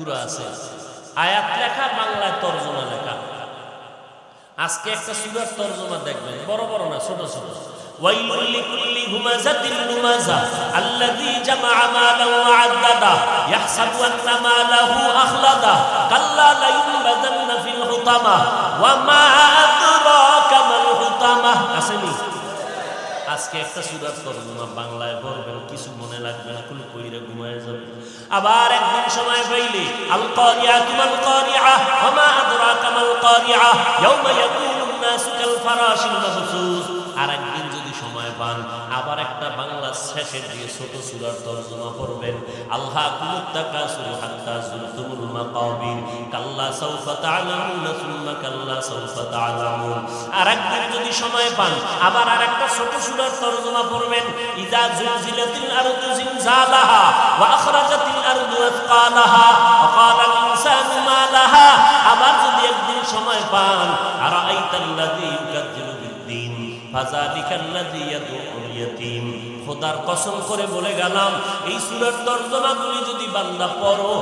সূরা আছে, আয়াত লেখা, বাংলায় তরজমা লেখা। আজকে একটা সূরার তরজমা দেখবেন, বড় বড় না, ছোট ছোট। ওয়াইলুল লিকুল্লি হুমাযাতিন লুমাযা আল্লাযী জামাআ মালান ওয়া আদ্দাদা ইয়াহসাবু আন্না মালাহু আখলাদা কাল্লা লায়ুনবাযান্না ফিল হুতামা ওয়া মা আদরাকা মাল হুতামা। আসেনি? আজকে একটা সূরার তরজমা বাংলায় পড়বেন, কিছু মনে লাগবে না, কুল কইরা ঘুমায় যাবে। আবার একদিন সময় পাইলে আল কারিআতু মাল কারিআ ওয়া মা আদরাকা মাল কারিআ ইয়াওমা ইয়াকুনুন নাসু কাল ফারাশিল মাবসুস। আর একদিন যদি সময় পান, আবার একটা বাংলা শেষের দিয়ে ছোট সূরার তরজমা পড়বেন, আলহাকুমুত তাকাসুর হাত্তা যুরতুমুল মাকাবির কাল্লা সাউফা তা'লামুনা সুম্মা কাল্লা সাউফা তা'লামুন। আর একদিন যদি সময় পান, আবার আরেকটা ছোট সূরার তরজমা পড়বেন, ইযা যুলজিলাতিল আরদু জিলজালাহা ওয়া আখরাজাতিল আরদু আথকালাহা ওয়া ক্বালাল ইনসানু মা লাহা। আবার যদি একদিন সময় পান, আরাআইতাল্লাযী ইউকাযযিবু বিদ্দীন ফাযালিকাল্লাযী ইয়াদউল ইয়াতীম। খোদার কসম করে বলে গেলাম, এই সূরার তরজমাগুলি যদি বান্দা পড়ো,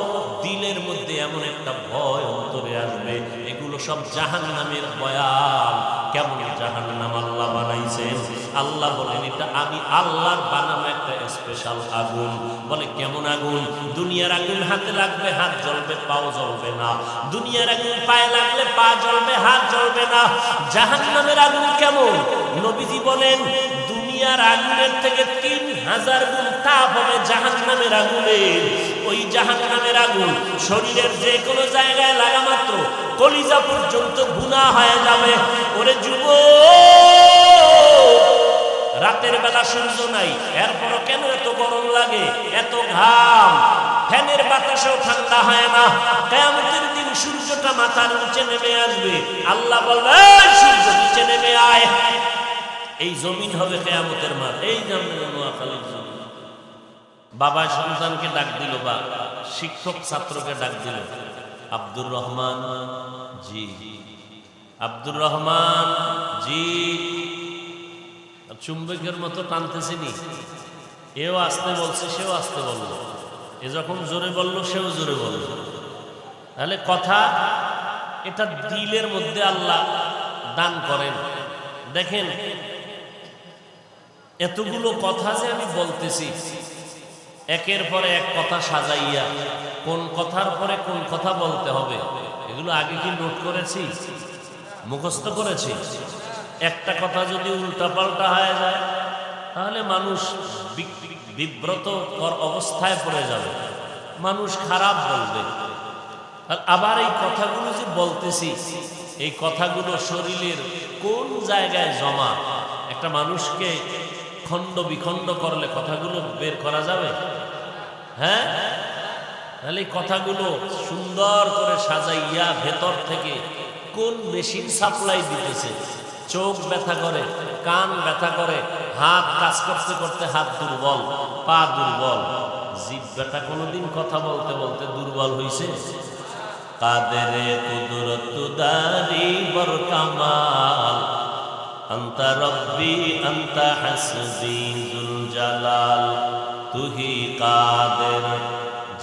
দিলের মধ্যে এমন একটা ভয় অন্তরে আসবে, এগুলো সব জাহান্নামের বয়ান। কেমন জাহান্নাম আল্লাহ বানাইছেন? আল্লাহ বলেন, এটা আমি আল্লাহর বানানো একটা স্পেশাল আগুন। বলে কেমন আগুন? দুনিয়ার আগুন হাতে লাগবে, হাত জ্বলবে, পাও জ্বলবে না। দুনিয়ার আগুন পায়ে লাগলে পা জ্বলবে, হাত জ্বলবে না। জাহান্নামের আগুন কেমন? নবীজি বলেন, দুনিয়ার আগুনের থেকে 3000 গুণ তাপ হবে জাহান্নামের আগুনের। ওই জাহান্নামের আগুন শরীরের যে কোনো জায়গায় লাগা মাত্র কলিজা পর্যন্ত ভুনা হয়ে যাবে। ওরে যুবক, রাতের বেলা সূর্য নাই, এরপরও কেন এত গরম লাগে, এত ঘাম? ফ্যানের বাতাসেও ঠান্ডা হয় না। কিয়ামতের দিন সূর্যটা মাথার নিচে নেমে আসবে। আল্লাহ বলবে, সূর্য নিচে নেমে আয়। এই জমিন হবে কিয়ামতের মাঠ। এই নোয়াখালীর জমিন। বাবা সন্তানকে ডাক দিল, বা শিক্ষক ছাত্রকে ডাক দিল, আব্দুর রহমান জি, আব্দুর রহমান জি। চুম্বকের মতো টানতেছিনি, এও আসতে বলছে, সেও আসতে বলল। এ যখন জোরে বলল, সেও জোরে বলল। তাহলে কথা এটা দিলের মধ্যে আল্লাহ দান করেন। দেখেন, এতগুলো কথা যে আমি বলতেছি, একের পরে এক কথা সাজাইয়া কোন কথার পরে কোন কথা বলতে হবে, এগুলো আগে কি নোট করেছি, মুখস্থ করেছি? একটা কথা যদি উল্টাপাল্টা হয়ে যায়, তাহলে মানুষ বিব্রতকর অবস্থায় পড়ে যাবে, মানুষ খারাপ বলবে। আবার এই কথাগুলো যে বলতেছি, এই কথাগুলো শরীরের কোন জায়গায় জমা? একটা মানুষকে খণ্ড বিখণ্ড করলে কথাগুলো বের করা যাবে? হ্যাঁ? তাহলে এই কথাগুলো সুন্দর করে সাজাইয়া ভেতর থেকে কোন মেশিন সাপ্লাই দিতেছে? চোখ ব্যথা করে, কান ব্যথা করে, হাত কাজ করতে করতে হাত দুর্বল, পা দুর্বল, জিহ্বাটা কোনোদিন কথা বলতে বলতে দুর্বল হইছে? কাদেরে কুদরত দারি বর কামাল আন্তা রব্বি আন্তা হাসবি জুল জালাল তুহি কাদের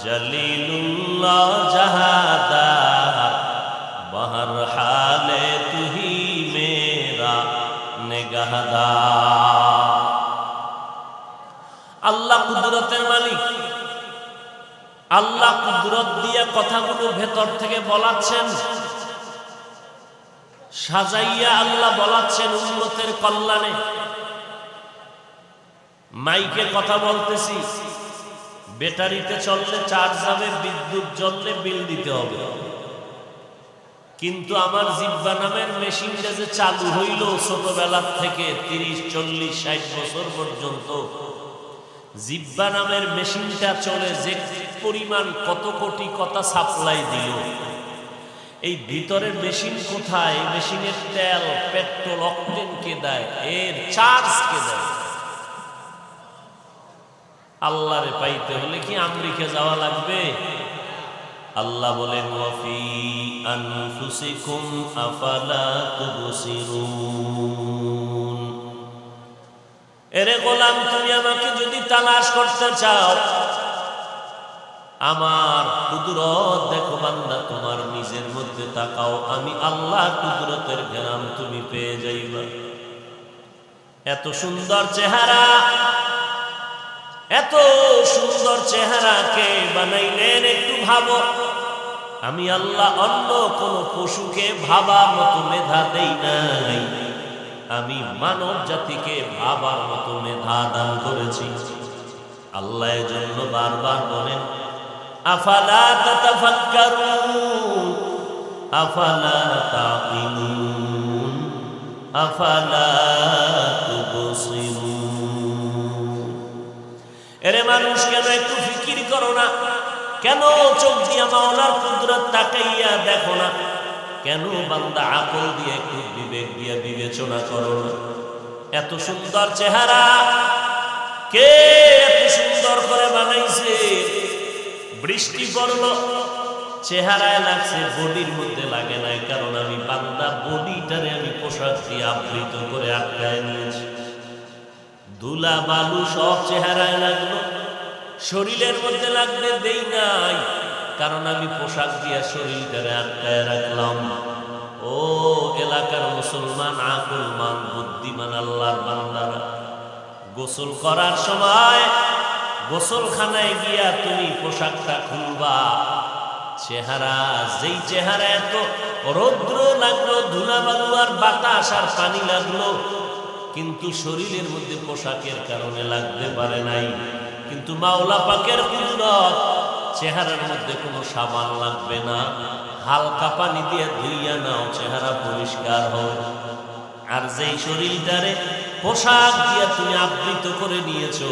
জলিলুল্লাহ জাহাদার বহর হালে তুহি মেরা নিগাহদার। আল্লাহ কুদরতের মালিক। আল্লাহ কুদরত দিয়ে কথাগুলো ভেতর থেকে বলাচ্ছেন, সাজাইয়া আল্লাহ বলাচ্ছেন উম্মতের কল্যাণে। মাইকে কথা বলতেছি, ব্যাটারিতে চললে চার্জ যাবে, বিদ্যুৎ জ্বললে বিল দিতে হবে। কিন্তু আমার জিহ্বা নামের মেশিনটা যে চালু হইল ছোটবেলার থেকে 30, 40, 60 বছর পর্যন্ত, জিহ্বা নামের মেশিনটা চলে যে পরিমাণ, কত কোটি কথা সাপ্লাই দিল, এই ভিতরের মেশিন কোথায়? এই মেশিনের তেল, পেট্রোল, অকটেন কে দেয়? এর চার্জ কে দেয়? আল্লাহরে পাইতে হলে কি আমেরিকা যাওয়া লাগবে? আল্লাহ বলেন, ওয়াফি আনফুসিকুম আফালা তুবসিরুন। এরে গোলাম, তুমি আমাকে যদি তালাশ করতে চাও, আমার কুদরত দেখো বান্দা, তোমার নিজের মধ্যে তাকাও, আমি আল্লাহর কুদরতের ঘেরান তুমি পেয়ে যাইবা। এত সুন্দর চেহারা, এত সুন্দর চেহারাকে বানাইলেন একটু ভাবো। আমি আল্লাহ অন্য কোন পশুকে ভাবার মতো মেধা দেই নাই, আমি মানব জাতিকে ভাবার মতো মেধা দান করেছি। আল্লাহ এজন্য বারবার বলেন আফালা তাতাফাক্কারুন আফালা তাকিলুন আফালা তুবসিরুন। এরে মানুষ, কেন একটু ফিকির করো না? কেন চোখ দিয়া মাওলার কুদরত তাকাইয়া দেখো না? কেন বান্দা আকল দিয়ে একটু বিবেক দিয়ে বিবেচনা করো না? এত সুন্দর চেহারা কে এত সুন্দর করে বানাইছে? বৃষ্টি পড়লো, চেহারায় লাগছে, বডির মধ্যে লাগে নাই, কারণ আমি বান্দা বডিটারে আমি পোশাক দিয়ে আবৃত করে আটকায় নিয়েছি। ধুলা বালু সব চেহারায় লাগলো, শরীরের মধ্যে লাগতে দেই নাই, কারণ আমি পোশাক দিয়ে শরীরটারে আটকায় রাখলাম। ও এলাকার মুসলমান, আকলমান, বুদ্ধিমান আল্লাহর বান্দারা, গোসল করার সময় গোসলখানায় গিয়া তুমি পোশাকটা খুলবা। চেহারা, যেই চেহারা এত রৌদ্র লাগলো, ধুলাবালু আর বাতাস আর পানি লাগলো, কিন্তু শরীরের মধ্যে পোশাকের কারণে লাগতে পারে নাই। কিন্তু মাওলা পাকের কুদরত, চেহারার মধ্যে কোনো সাবান লাগবে না, হালকা পানি দিয়ে ধুইয়া নাও, চেহারা পরিষ্কার হবে। আর যেই শরীরটারে পোশাক দিয়া তুমি আবৃত করে নিয়েছো,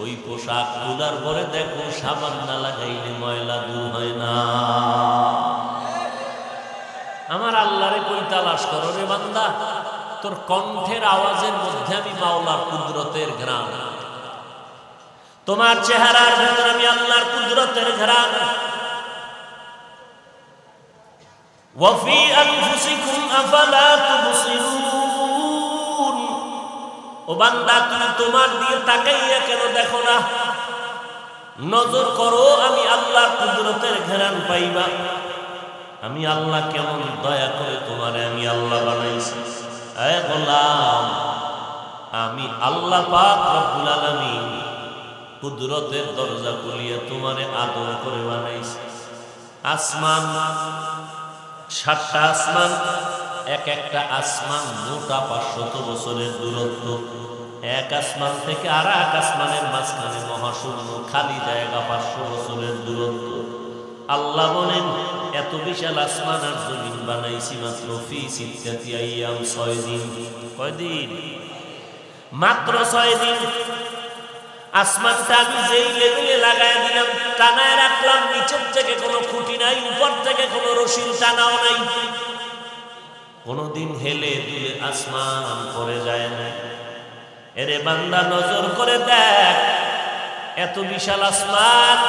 ওই পোশাক তোলার পরে দেখো সাবান না লাগাইলে ময়লা দূর হয় না। আমার আল্লাহরে কই তালাশ করো রে বান্দা? তোর কণ্ঠের আওয়াজের মধ্যে আমি মাওলার কুদরতের ঘ্রাণ, তোমার চেহারার ভেতরে আমি আল্লাহর কুদরতের ঘ্রাণ। ওয়াফি আনফুসিকুম আফালা তুবসিরুন। ও বান্দা, তুমি তোমার দিয়ে তাকাইয়া কেন দেখো না? নজর করো, আমি আল্লাহর কুদরতের ঘ্রাণ পাইবা। আমি আল্লাহ কেমন দয়া করে তোমারে আমি আল্লাহ বানাইছি। এ গোলাম, আমি আল্লাহ পাক রব্বুল আলামিন কুদরতের দরজা খুলিয়া তোমারে আদর করে বানাইছি। আসমান, 7টা আসমান, এক একটা আসমান মোটা 500 বছরের দূরত্ব। এক আসমান থেকে আর এক আসমানের মাঝখানে মহাশূন্য খালি জায়গা, 500 বছরের দূরত্ব। আল্লাহ বলেন এত বিশাল আসমান আর জমিন বানাইছি মাত্র ফি সিত্তাতি আইয়াম, 6 দিন। কয়দিন? মাত্র 6 দিন। আসমানটা আমি যেই লেভেলে লাগাই দিলাম, টানায় রাখলাম, নিচের থেকে কোনো খুঁটি নাই, উপর থেকে কোনো রশির টানাও নাই, কোনোদিন হেলে দুলে আসমান পড়ে যায় না। এরে বান্দা, নজর করে দেখ, এত বিশাল আসমান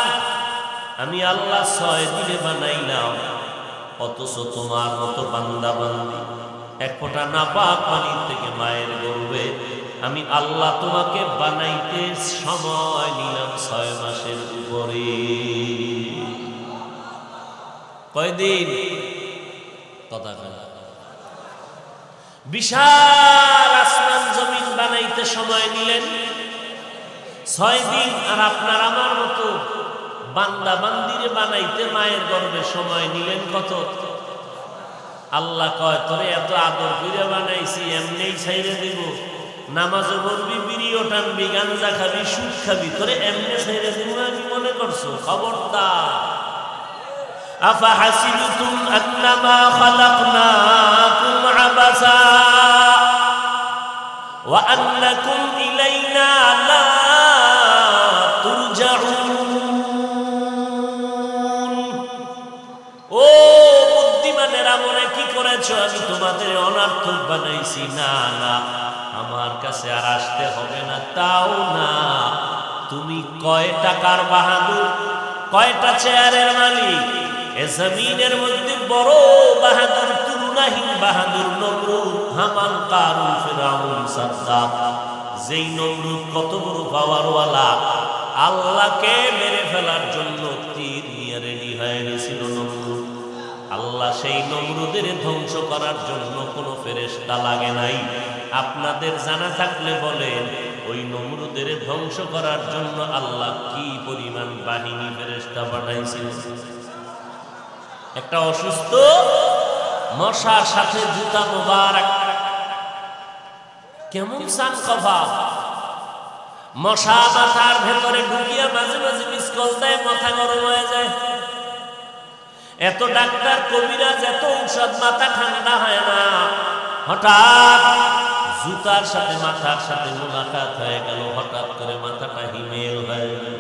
আমি আল্লাহ 6 দিনে বানাইলাম, অথচ তোমার মতো বান্দা বান্দি এক ফোঁটা নাপাক পানির থেকে মায়ের গর্ভে আমি আল্লাহ তোমাকে বানাইতে সময় নিলাম 6 মাসের উপরে। কয়দিন? কথা কয়। বিশাল আসমান জমিন বানাইতে সময় নিলেন 6 দিন, আর আপনার আমার মতো বান্দা বান্দিরে বানাইতে মায়ের গর্ভে সময় নিলেন কত? আল্লাহ কয় তোরে এত আদর করে বানাইছি, এমনি ছাইরে দিব? নামাজও পড়বি, বিড়িও টানবি, গাঞ্জা খাবি, সুদ খাবি, তোরে এমনি ছাইরে দিব আমি মনে করছো? খবরদার। আফা হাসিবতুম আন্নামা খালাকনাকুম আবাসা ওয়া আন্নাকুম ইলাইনা লা তুরজাউন। ও বুদ্ধিমানেরা, মনে কি করেছো আমি তোমাদের অনার্থক বানাইছি? না না, আমার কাছে আর আসতে হবে না। তাও না, তুমি কয় টাকার বাহাদুর, কয়টা চেয়ারের মালিক, এ জমিনের মধ্যে বড় বাহাদুর, তুলনাহীন বাহাদুর নমরুদ, হামান, কারুন, ফিরাউন, সাদ্দাত। যেই নমরুদ কত বড় পাওয়ারওয়ালা, আল্লাহকে মেরে ফেলার জন্য আল্লাহ সেই নমরুদের ধ্বংস করার জন্য কোনো ফেরেশতা লাগে নাই। আপনাদের জানা থাকলে বলেন, ওই নমরুদের ধ্বংস করার জন্য আল্লাহ কি পরিমাণ বাহিনী ফেরেশতা পাঠাইছিল। একটা অসুস্থ মশার সাথে জুতা মোবারক, কেমন সান কফা, মশা মাথার ভেতরে ঢুকিয়া মাঝে মাঝে মিস কল দেয়, মাথা গরম হয়ে যায়। এত ডাক্তার কবিরাজ, এত ঔষধ, মাথা ঠান্ডা হয় না। হঠাৎ জুতার সাথে মাথার সাথে মুলাকাত হয়ে গেল, হঠাৎ করে মাথাটা হিমেল হয়ে গেল।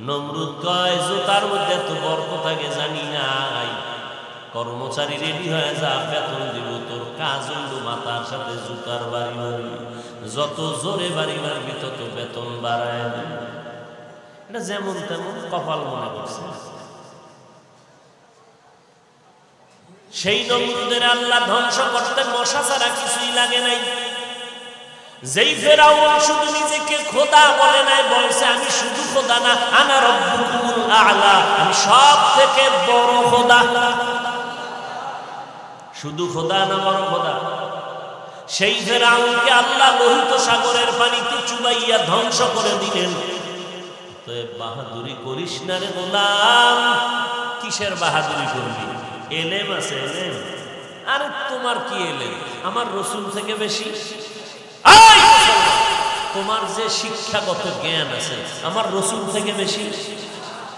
নমরুদ কয়, জুতার মধ্যে এত বরকত থাকে জানি নাই। কর্মচারী রেডি হয়ে যা, বেতন দিব, তোর কাজ হইল মাথার সাথে জুতার বাড়ি মারবি, যত জোরে বাড়ি মারবি তত বেতন বাড়ায় দিবি। এটা যেমন তেমন কপাল মনে করছে। সেই নমরুদের আল্লাহ ধ্বংস করতে মশা ছাড়া কিছুই লাগে নাই। যেই ফেরাউন শুধু নিজেকে খোদা বলে নাই, বলছে আমি শুধু খোদা না, আনা রব্বুকুমুল আ'লা, আমি সব থেকে বড় খোদা। শুধু খোদা না, বড় খোদা। সেই ফেরাউনকে আল্লাহ লোহিত সাগরের পানিতে চুবাইয়া ধ্বংস করে দিলেন। তো বাহাদুরি করিস না রে গোলাম। কিসের বাহাদুরি করবি? এলেম আছে, এলেম। আরে তোমার কি এলেম? আমার রসুল থেকে বেশি। তোমার যে শিক্ষাগত জ্ঞান আছে আমার রসুল থেকে বেশি।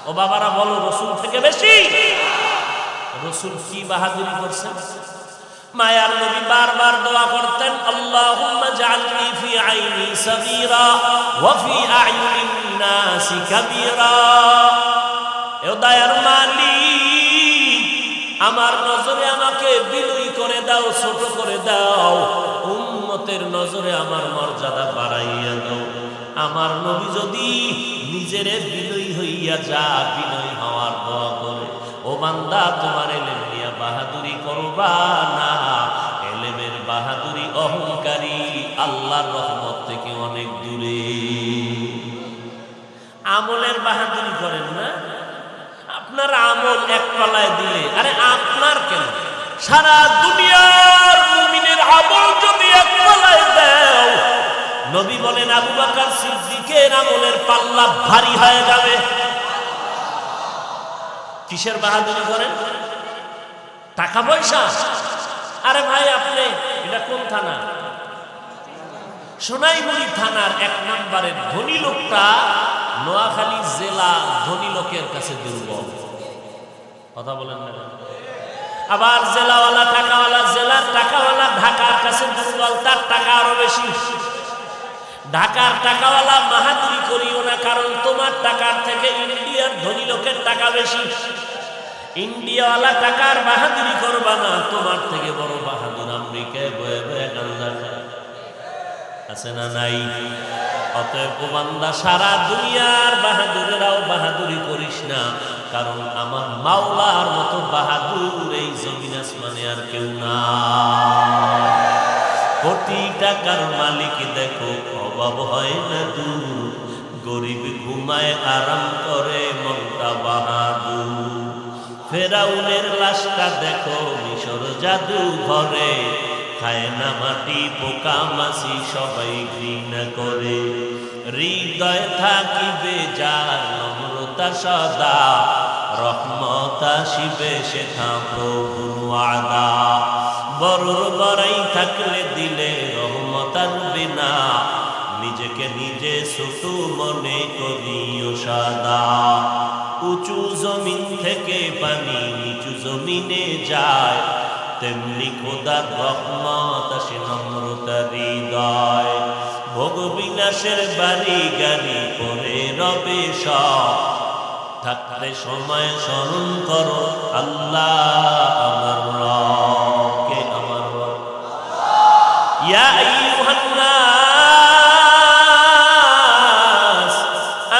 ও বাবারা বলো, রসুল থেকে বেশি। রসুল কি বাহাদুরি করছেন? মায়ার নবী বারবার দোয়া করতেন, আল্লাহুম্মা জাআলনি ফি আইনি সাগীরা ওয়া ফি আ'য়ুনিন নাসি কাবীরা। ও দয়ার মালিক, আমার নজরে আমাকে বিনয়ী করে দাও, ছোট করে দাও। উম্মতের নজরে আমার মর্যাদা বাড়াইয়া দাও। আমার নবী যদি নিজেরে বিনয়ী হইয়া যা, বিনয়ী হওয়ার দোয়া করে, ও বান্দা তোমার এলেম নিয়া বাহাদুরি করবা না। এলেমের বাহাদুরি অহংকারী, আল্লাহর রহমত থেকে অনেক দূরে। আমলের বাহাদুরি করেন না। আপনার আমল এক পালায় দিলে, আরে আপনার কেন, সারা দুনিয়ার মুমিনের আমল যদি এক পালায় দাও, নবী বলেন আবু বকর সিদ্দিকের আমলের পাল্লা ভারী হয়ে যাবে। কিসের বাহাদুরি করেন? টাকা পয়সা? আরে ভাই, আপনি এটা কোন থানা? সোনাইমুড়ি থানার 1 নম্বরের ধনী লোকটা নোয়াখালী জেলা ধনী লোকের কাছে দুর্বল। কথা বলেন না। আবার জেলাওয়ালা টাকাওয়ালা, জেলার টাকাওয়ালা ঢাকার কাছে দুর্বল, তার টাকা আরো বেশি। ঢাকার টাকাওয়ালা বাহাদুরি করিও না, কারণ তোমার টাকার থেকে ইন্ডিয়ার ধনী লোকের টাকা বেশি। ইন্ডিয়াওয়ালা টাকার বাহাদুরি করবা না, তোমার থেকে বড় বাহাদুর আমেরিকায় বয়ে বয়ে গাঞ্জা খায়, আছে না নাই? অতএব বান্দা, সারা দুনিয়ার বাহাদুরেরাও বাহাদুরি করিস না, কারণ আমার মাওলার মতো বাহাদুর এই জমিন আসমানে আর কেউ না। কোটি টাকার মালিক দেখো, অভাব হয় না দূর, গরিব ঘুমায় আরাম করে, মনটা বাহাদুর। ফেরাউনের লাশটা দেখো মিশর জাদু ঘরে, খায় না মাটি পোকা মাছি, সবাই ঘৃণা করে। হৃদয় থাকিবে যার নম্রতা সদা, রহমত আসিবে সেথা প্রভুর ওয়াদা। বড়র বড়াই থাকলে দিলে রহমত আসবে না, নিজেকে নিজে ছোট মনে করিও সাদা। উঁচু জমিন থেকে পানি নিচু জমিনে যায়, তেমনি খোদার রহমত আসে নম্রতা হৃদয়। ভোগ বিলাসের বাড়ি গাড়ি পরে রবে সব, থাকলে সময় স্মরণ করো আল্লাহ আমার রব। কে আমার রব? ইয়া আইয়ুহান নাস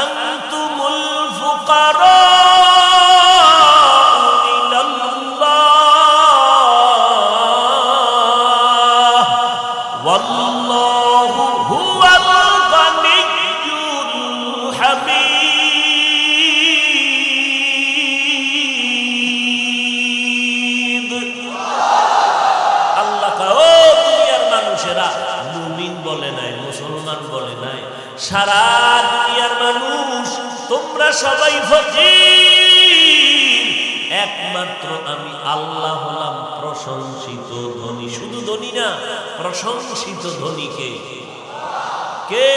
আনতুমুল ফুকারা ইলাল্লাহ ওয়াল্লাহু হুয়াল গানিয়্যুল হামিদ। সারা দুনিয়ার মানুষ তোমরা সবাই ফকির, একমাত্র আমি আল্লাহ হলাম প্রশংসিত ধনী। শুধু ধনী না, প্রশংসিত ধনীকে কে?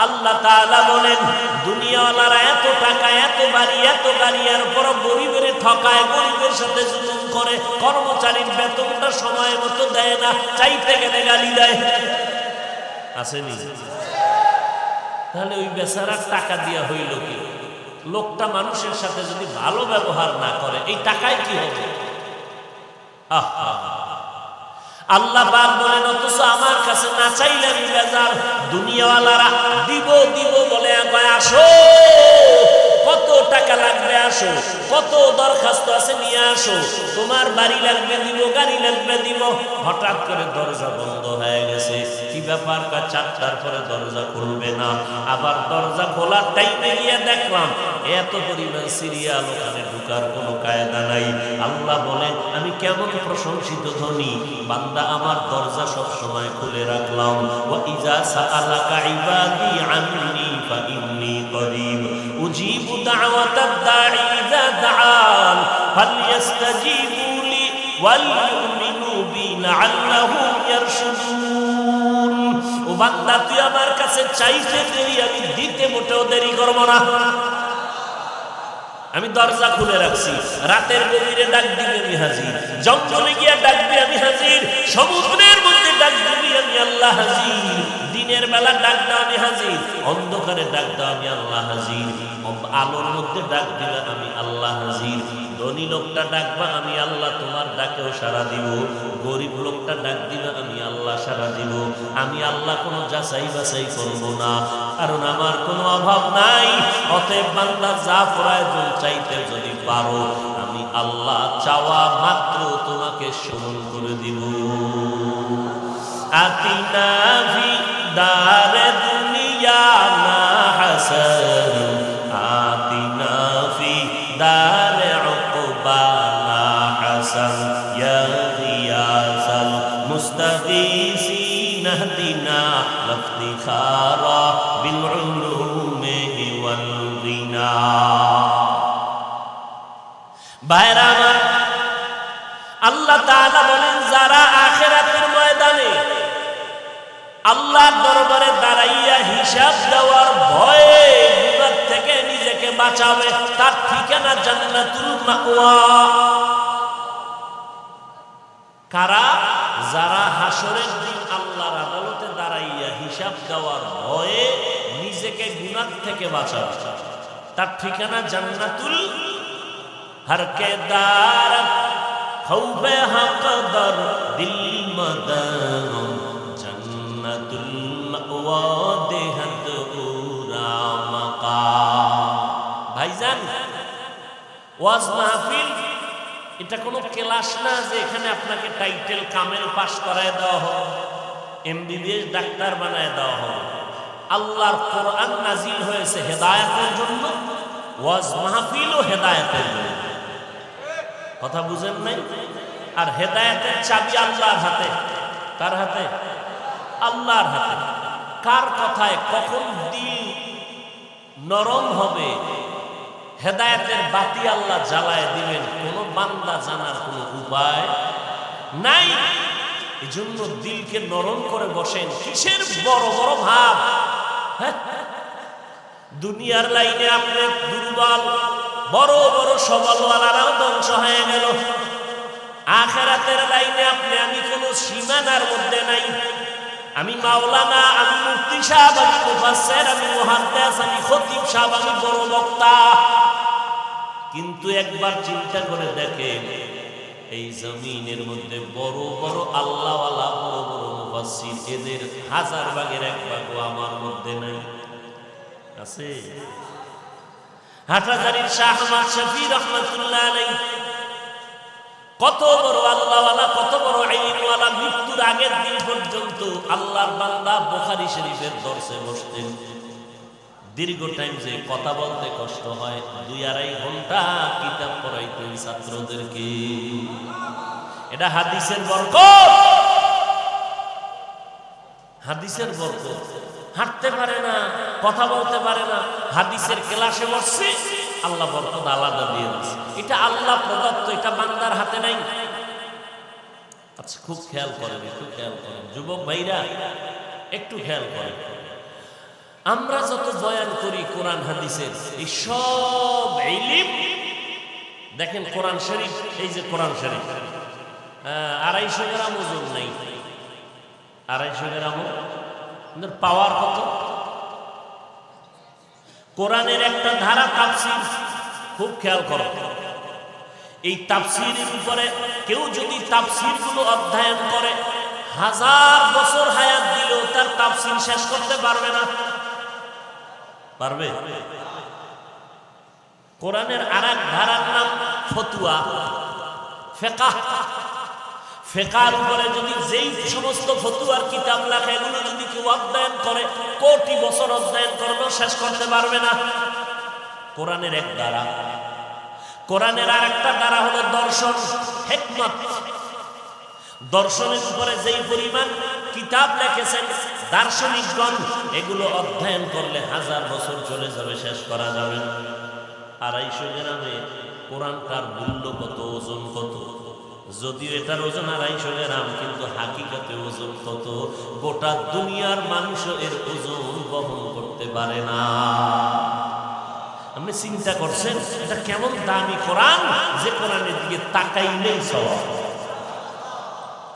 আল্লাহ তাআলা বলেন দুনিয়াওয়ালারা এত টাকা, এত বাড়ি, এত গাড়ি, এর পর গরিবের ঠকায়, গরিবের সাথে জুলুম করে, কর্মচারীর বেতনটা সময় মতো দেয় না, চাইতে গেলে গালি দেয়। আসেনি? তাহলে ওই বেচারার টাকা দিয়া হইল কি? লোকটা মানুষের সাথে যদি ভালো ব্যবহার না করে এই টাকায় কি হবে? আহা, আল্লাহ পাক বলেন অথচ আমার কাছে না চাইলে আমি বেজার। দুনিয়াওয়ালারা দিব দিব বলে কয় আসো, কত টাকা লাগবে আসো, কত দরখাস্ত আছে নিয়ে আসো, তোমার বাড়ি লাগবে দিব, গাড়ি লাগবে দিব। হঠাৎ করে দরজা বন্ধ হয়ে গেছে, কি ব্যাপার? 4টার পরে দরজা খুলবে না। আবার দরজা খোলার টাইমে গিয়ে দেখলাম এত পরিমাণ সিরিয়াল, ওখানে ঢুকার কোনো কায়দা নাই। আল্লাহ বলেন আমি কেমন প্রশংসিত ধনী, বান্দা আমার দরজা সব সময় খুলে রাখলাম। ওয়া ইজা সাআলাকা ইবাদি আন্নী ফাইন্নী করিব উজিবু দাওয়াতাদ দাঈ ইযা দাআন ফালইস্তাজিবু লি ওয়াল ইউমিনু বি লাআল্লাহুম ইয়ারশুদুন। ও বান্দা তুই আমার কাছে চাইতে দেরি, আমি দিতে মোটেও দেরি করব না। আমি দরজা খুলে রাখছি, রাতের গভীরে ডাক দিবি আমি হাজির, জঙ্গলে গিয়া ডাকবি আমি হাজির, সমুদ্রের মধ্যে ডাক দিবি আমি আল্লাহ হাজির, দিনের বেলা ডাক দাও আমি হাজির, অন্ধকারে ডাক দাও আমি আল্লাহ হাজির, আলোর মধ্যে ডাক দিলে আমি আল্লাহ হাজির। ধনী লোকটা ডাকবা আমি আল্লাহ তোমার ডাকেও সাড়া দিব, গরিব লোকটা ডাক দিলে আমি আল্লাহ সাড়া দিব। আমি আল্লাহ কোনো যাচাই বাছাই করব না, কারণ আমার কোনো অভাব নাই। অতএব বান্দা যা প্রয়োজন চাইতে যদি পারো, আমি আল্লাহ চাওয়া মাত্র তোমাকে স্মরণ করে দিব। আতিনা ফি দারে দুনিয়া না হাসান, আতিনা ফি দারে উকবা না হাসান, ইয়া গিয়াসাল মুস্তাগীসিন ইহদিনা লাফতিখারা বিল উলুমি ওয়াল গিনা। ভাইরা আমার, আল্লাহ তাআলা বলেন যারা আখিরাতের ময়দানে আল্লাহর দরবারে দাঁড়াইয়া হিসাব দেওয়ার ভয়ে বিপদ থেকে নিজেকে বাঁচাবে, তার ঠিকানা জান্নাতুল মাওয়া। কারা? যারা হাসরের দিন আল্লাহর আদালতে দাঁড়াইয়া হিসাব দেওয়ার ভয়ে নিজেকে গুনাহ থেকে বাঁচাবে, তার ঠিকানা জান্নাতুল हर के दार खौफे हक़दर दिल मदन जन्नतुल मअवा देहत उरा मकाम। ভাইজান, ওয়াজ মাহফিল এটা কোনো ক্লাস না যে এখানে আপনাকে টাইটেল কামেল পাস করায় দেওয়া হবে, এমবিবিএস ডাক্তার বানায় দেওয়া হবে। আল্লাহর কোরআন নাজিল হয়েছে হেদায়েতের জন্য, ওয়াজ মাহফিলও হেদায়েতের জন্য। কথা বুঝেন নাই? আর হেদায়েতের চাবি আল্লাহর হাতে। কার হাতে? আল্লাহর হাতে। কার কথায় কখন দিল নরম হবে, হেদায়েতের বাতি আল্লাহ জ্বালায় দিবেন, কোন বান্দা জানার কোনো উপায় নাই। এজন্য দিলকে নরম করে বসেন। কিসের বড় বড় ভাব? দুনিয়ার লাইনে আপনি দুর্বল, বড় বড় সবলওয়ালারাও ধ্বংস হয়ে গেল। আখিরাতের লাইনে আপনি আমি কোনো সীমানার মধ্যে নাই। আমি মাওলানা, আমি মুফতি সাহেব, আমি মুফাসসির, আমি মুহাদ্দিস, আমি খতিব সাহেব, আমি বড় বক্তা, কিন্তু একবার চিন্তা করে দেখেন এই জমিনের মধ্যে বড় বড় আল্লাহওয়ালা, বড় বড় মুফাসসির, এদের 1000 ভাগের 1 ভাগও আমার মধ্যে নাই। আছে? হাটহাজারীর শাহ আহমদ শফী রহমাতুল্লাহ আলাইহি কত বড় আল্লাহওয়ালা, কত বড় ইলমওয়ালা, মৃত্যুর আগের দিন পর্যন্ত আল্লাহর বান্দা বুখারী শরীফের দরসে বসতেন। দীর্ঘ টাইম যে কথা বলতে কষ্ট হয়, 2-2.5 ঘন্টা কিতাব পড়াইতেন ছাত্রদেরকে। এটা হাদিসের বরকত, হাদিসের বরকত। হাঁটতে পারে না, কথা বলতে পারে না, হাদিসের ক্লাসে বসছে, আল্লাহ বরকত আলাদা দিয়ে দিচ্ছে। এটা আল্লাহ প্রদত্ত, এটা বান্দার হাতে নাই। আচ্ছা, খুব খেয়াল করেন, একটু খেয়াল করেন যুবক ভাইরা, একটু খেয়াল করেন। আমরা যত বয়ান করি কোরআন হাদিসের, এই সব ইলম দেখেন কোরআন শরীফ, এই যে কোরআন শরীফ 250 গ্রাম ওজন নাই, 250 গ্রাম পাওয়ার কত? কোরআনের একটা ধারা তাফসীর, খুব খেয়াল করো, এই তাফসীরের উপরে কেউ যদি তাফসীর গুলো অধ্যয়ন করে 1000 বছর হায়াত দিলেও তার তাফসীর শেষ করতে পারবে না। পারবে? কোরআনের আরেক ধারার নাম ফতুয়া, ফিকহ। ফিকহের উপরে যদি যেই সমস্ত ফতুয়ার কিতাব লেখা, এগুলো যদি কেউ অধ্যয়ন করে, কোটি বছর অধ্যয়ন করলেও শেষ করতে পারবে না। কোরআনের এক ধারা। কোরআনের আরেকটা ধারা হলো দর্শন, হিকমত। দর্শনের উপরে যেই পরিমাণ কিতাব লিখেছেন দার্শনিকগণ, এগুলো অধ্যয়ন করলে 1000 বছর চলে যাবে, শেষ করা যাবে না। 250 গ্রামে কোরআনটার মূল্য কত, ওজন কত? যদিও এটার ওজন 250 গ্রাম, কিন্তু হাকিকতে ওজন কত? গোটা দুনিয়ার মানুষও এর ওজন বহন করতে পারে না। আপনি চিন্তা করছেন এটা কেমন দামি কোরআন, যে কোরআনের দিকে তাকাইলেই সওয়াব।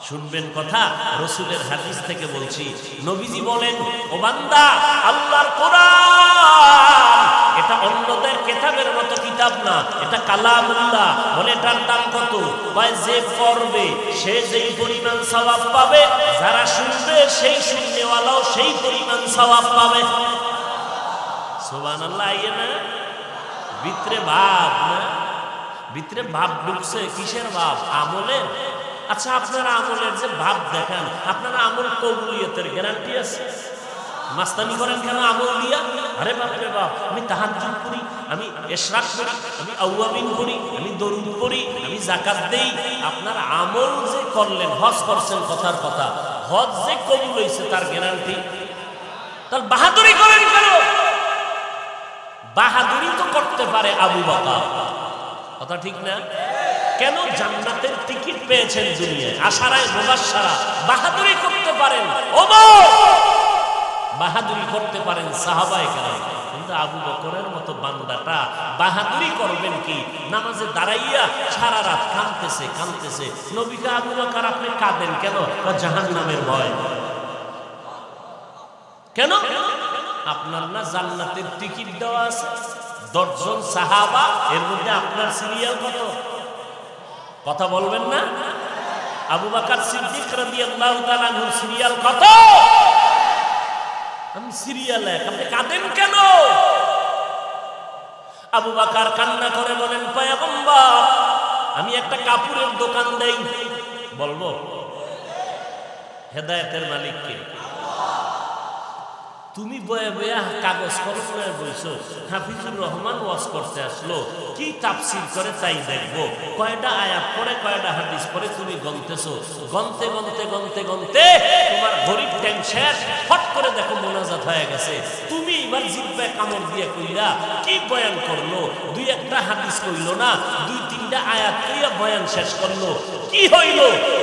শুনবেন কথা, রাসূলের হাদিস থেকে বলছি, নবীজি বলেন, ও বান্দা, আল্লাহর কোরআন এটা অন্যদের কিতাবের মতো কিতাব না, এটা কালামুল্লাহ। বলে এটার দাম কত? ভাই, যে পড়বে সে যেই পরিমাণ সওয়াব পাবে, যারা শুনবে সেই শুননেওয়ালাও সেই পরিমাণ সওয়াব পাবে। সুবহানাল্লাহ। আইয়ে না ভিতরে ভাব, না ভিতরে ভাব ঢুকছে। কিসের ভাব? আমলের। আচ্ছা, আপনারা আমলের যে ভাব দেখান, আপনারা আমল কবুলিয়তের গ্যারান্টি আছে? মাস্তানি করেন কেন আমল দিয়া? আরে বাপ রে বাপ, আমি তাহাজ্জুদ করি, আমি ইশরাক করি, আমি আওয়াবিন করি, আমি দরুদ পড়ি, আমি যাকাত দেই। আপনার আমল যে করলেন, হজ করছেন, কথার কথা, হজ যে কবুল হইছে তার গ্যারান্টি? তাহলে বাহাদুরি করেন কেন? বাহাদুরি তো করতে পারে আবু বকর, কথা ঠিক না? কেন? জান্নাতের টিকিট পেয়েছেন দুনিয়ায়, আশারায় মুবাশশারা। বাহাদুরি করতে পারেন ওমর, বাহাদুরি করতে পারেন সাহাবায়ে কেরাম, কিন্তু আবু বকরের মতো বান্দাটা বাহাদুরি করবেন কি? নামাজে দাঁড়াইয়া সারা রাত কাঁদতেছে কাঁদতেছে। নবীকে, আবু বকর আপনি কাঁদেন কেন? জাহান্নামের ভয়। কেন? আপনার না জান্নাতের টিকিট দেওয়া আছে 10 জন সাহাবা, এর মধ্যে আপনার সিরিয়াল কত? কথা বলবেন না? আবু বকর সিদ্দিক রাদিয়াল্লাহু তাআলা আনহুর সিরিয়াল কত? আমি সিরিয়াল এক, আপনি কাঁদেন কেন? আবু বকর কান্না করে বলেন, পয়গম্বর, আমি একটা কাপড়ের দোকান দেই। বলবো? হেদায়েতের মালিক কে? তুমি বয়ে বয়ে কাগজ কলম করে বলছো, হাফিজুর রহমান ওয়াজ করতে আসলো, কি তাফসীর করে তাই দেখবো, কয়টা আয়াত পড়ে কয়টা হাদিস পড়ে তুমি গনতেছো। গনতে গনতে গনতে গনতে তোমার ঘড়ির টাইম শেষ, ফট করে দেখো মোনাজাত হয়ে গেছে। তুমি এবার জিহ্বায় কামড় দিয়ে কইলা, কি বয়ান করলো? 2-1টা হাদিস কইলো না, 2-3টা আয়াত কইয়া বয়ান শেষ করলো। কি হইল?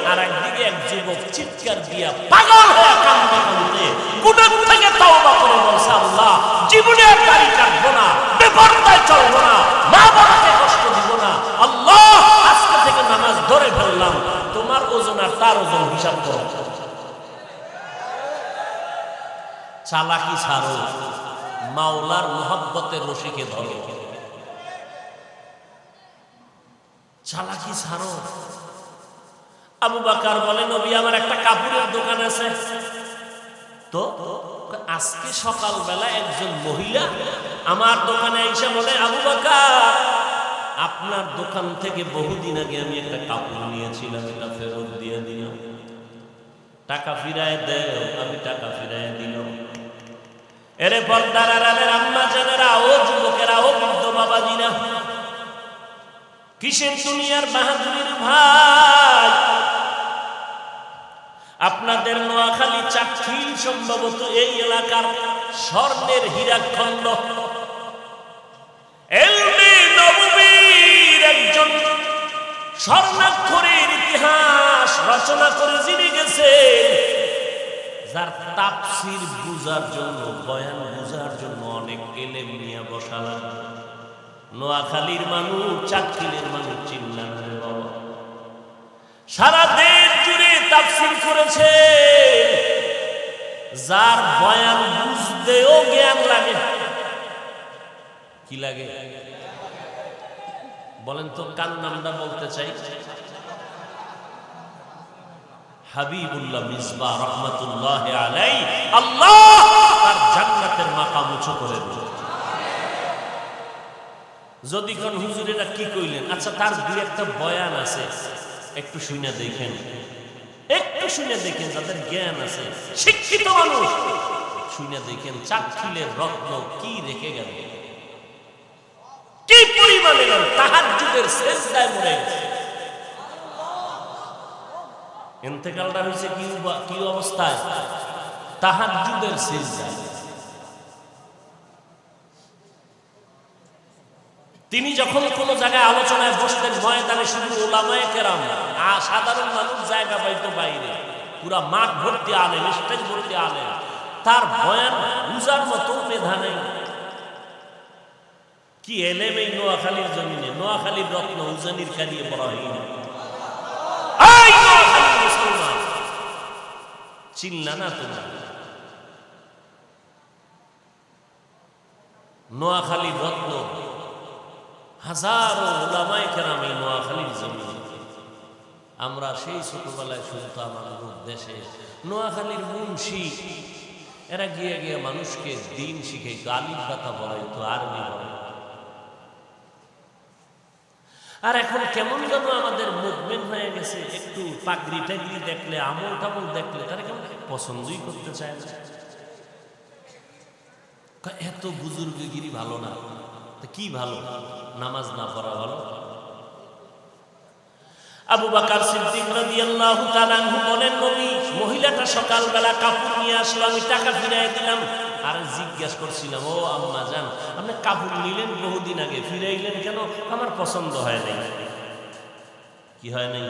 আর একদিকে এক যুবক চিৎকার দিয়া পাগল হয়ে কাঁদতে কাঁদতে গুনাহ থেকে তওবা করে বলছে, আল্লাহ, জীবনে আর দাড়ি কাটবো না, বেপরদায় চলবো না, মা বাবাকে কষ্ট দিব না। আল্লাহ, আজকে থেকে নামাজ ধরে ফেললাম। তোমার ওজন আর তার ওজন হিসাব করো। চালাকি ছাড়ো, মাওলার মুহাব্বতের রশিকে ধরো। চালাকি ছাড়ো। আবু বকর বলে, নবী, আমার একটা কাপড়ের দোকান আছে। তো আজকে সকালবেলা একজন মহিলা আমার দোকানে এসে বলে, আবু বকর, আপনার দোকান থেকে বহুদিন আগে আমি একটা কাপড় নিয়েছিলাম, এটা ফেরত দিয়ে দিলাম, টাকা ফিরায় দেও। আমি টাকা ফিরায় দিলাম। এরে পর্দার আড়ালের আম্মা জানেরা, ও যুবকেরা, ও বৃদ্ধ বাবাজিরা, কিসের দুনিয়ার বাহাদুরির ভাই? আপনাদের নোয়াখালী চাটখিল সম্ভবত এই এলাকার স্বর্ণের হীরাখণ্ড। এলমে নববীর একজন স্বর্ণাক্ষরের ইতিহাস রচনা করে যিনি গেছেন, যার তাফসীর বুঝার জন্য, বয়ান বুঝার জন্য অনেক এলেম নিয়ে বসালেন। নোয়াখালীর মানুষ, চাটখিলের মানুষ চিনলেন রে বাবা। সারা দেশ জুড়ে তাফসীর করেছে, যার বয়ান বুঝতেও জ্ঞান লাগে। কি লাগে বলেন তো? কার নামটা বলতে চাই? হাবিবুল্লাহ মিসবাহ রহমাতুল্লাহ আলাইহি। আল্লাহ তার জান্নাতের মাকাম উঁচু করে দিল। যদি কোন হুজুরেরা কি কইলেন, আচ্ছা তার দুই একটা বয়ান আছে, একটু শুনে দেখেন, একটু শুনে দেখেন, যাদের জ্ঞান আছে, শিক্ষিত মানুষ, শুনে দেখেন চাটখিলের রত্ন কি রেখে গেল, কি পরিমাণে তাহাজ্জুদের সেজদায় মরে গেছে। ইন্তেকালটা হয়েছে কি অবস্থায়? তাহাজ্জুদের সিজদায়। তিনি যখন কোন জায়গায় আলোচনায় বসতেন, ময়দানে শুধু উলামায়ে কেরাম আর সাধারণ মানুষ জায়গা পাইতো বাইরে, পুরা মাঠ ভর্তি আলেম, স্টেজ ভর্তি আলেম, তার বয়ান বুঝার মতো মেধা নেই। কি এলেম এই নোয়াখালীর জমিনে! নোয়াখালীর রত্ন উজানির কালিয়ে বড় হয়নি। চিনলা না তোমরা? নোয়াখালীর রত্ন, হাজারো উলামায়ে কেরাম এই নোয়াখালীর জমিনে। আমরা সেই ছোটবেলায় শুনতাম আমাদের দেশে নোয়াখালীর মুন্সি, এরা গিয়ে গিয়ে মানুষকে দিন শিখাইতো, আলিফ বাতা বলাইতো, আরবি বলে। আর এখন কেমন যেন আমাদের মুভমেন্ট হয়ে গেছে, একটু পাগড়ি টাগড়ি দেখলে, আমল টামল দেখলে তারা কেমন পছন্দই করতে চায় না। এত বুজুর্গগিরি ভালো না, কি ভালো? নামাজ না পড়া ভালো? আবু বকর সিদ্দিক রাদিয়াল্লাহু তাআলা আনহু বলেন, নবী মহিলাটা সকালবেলা কাপড় নিয়ে আসলো, আমি টাকা ফিরাই দিলাম। আর জিজ্ঞেস করছিলাম, ও আম্মা জান, আপনি কাপড় নিলেন বহুদিন আগে, ফিরাইলেন কেন? আমার পছন্দ হয় নাই। কি হয় নাই?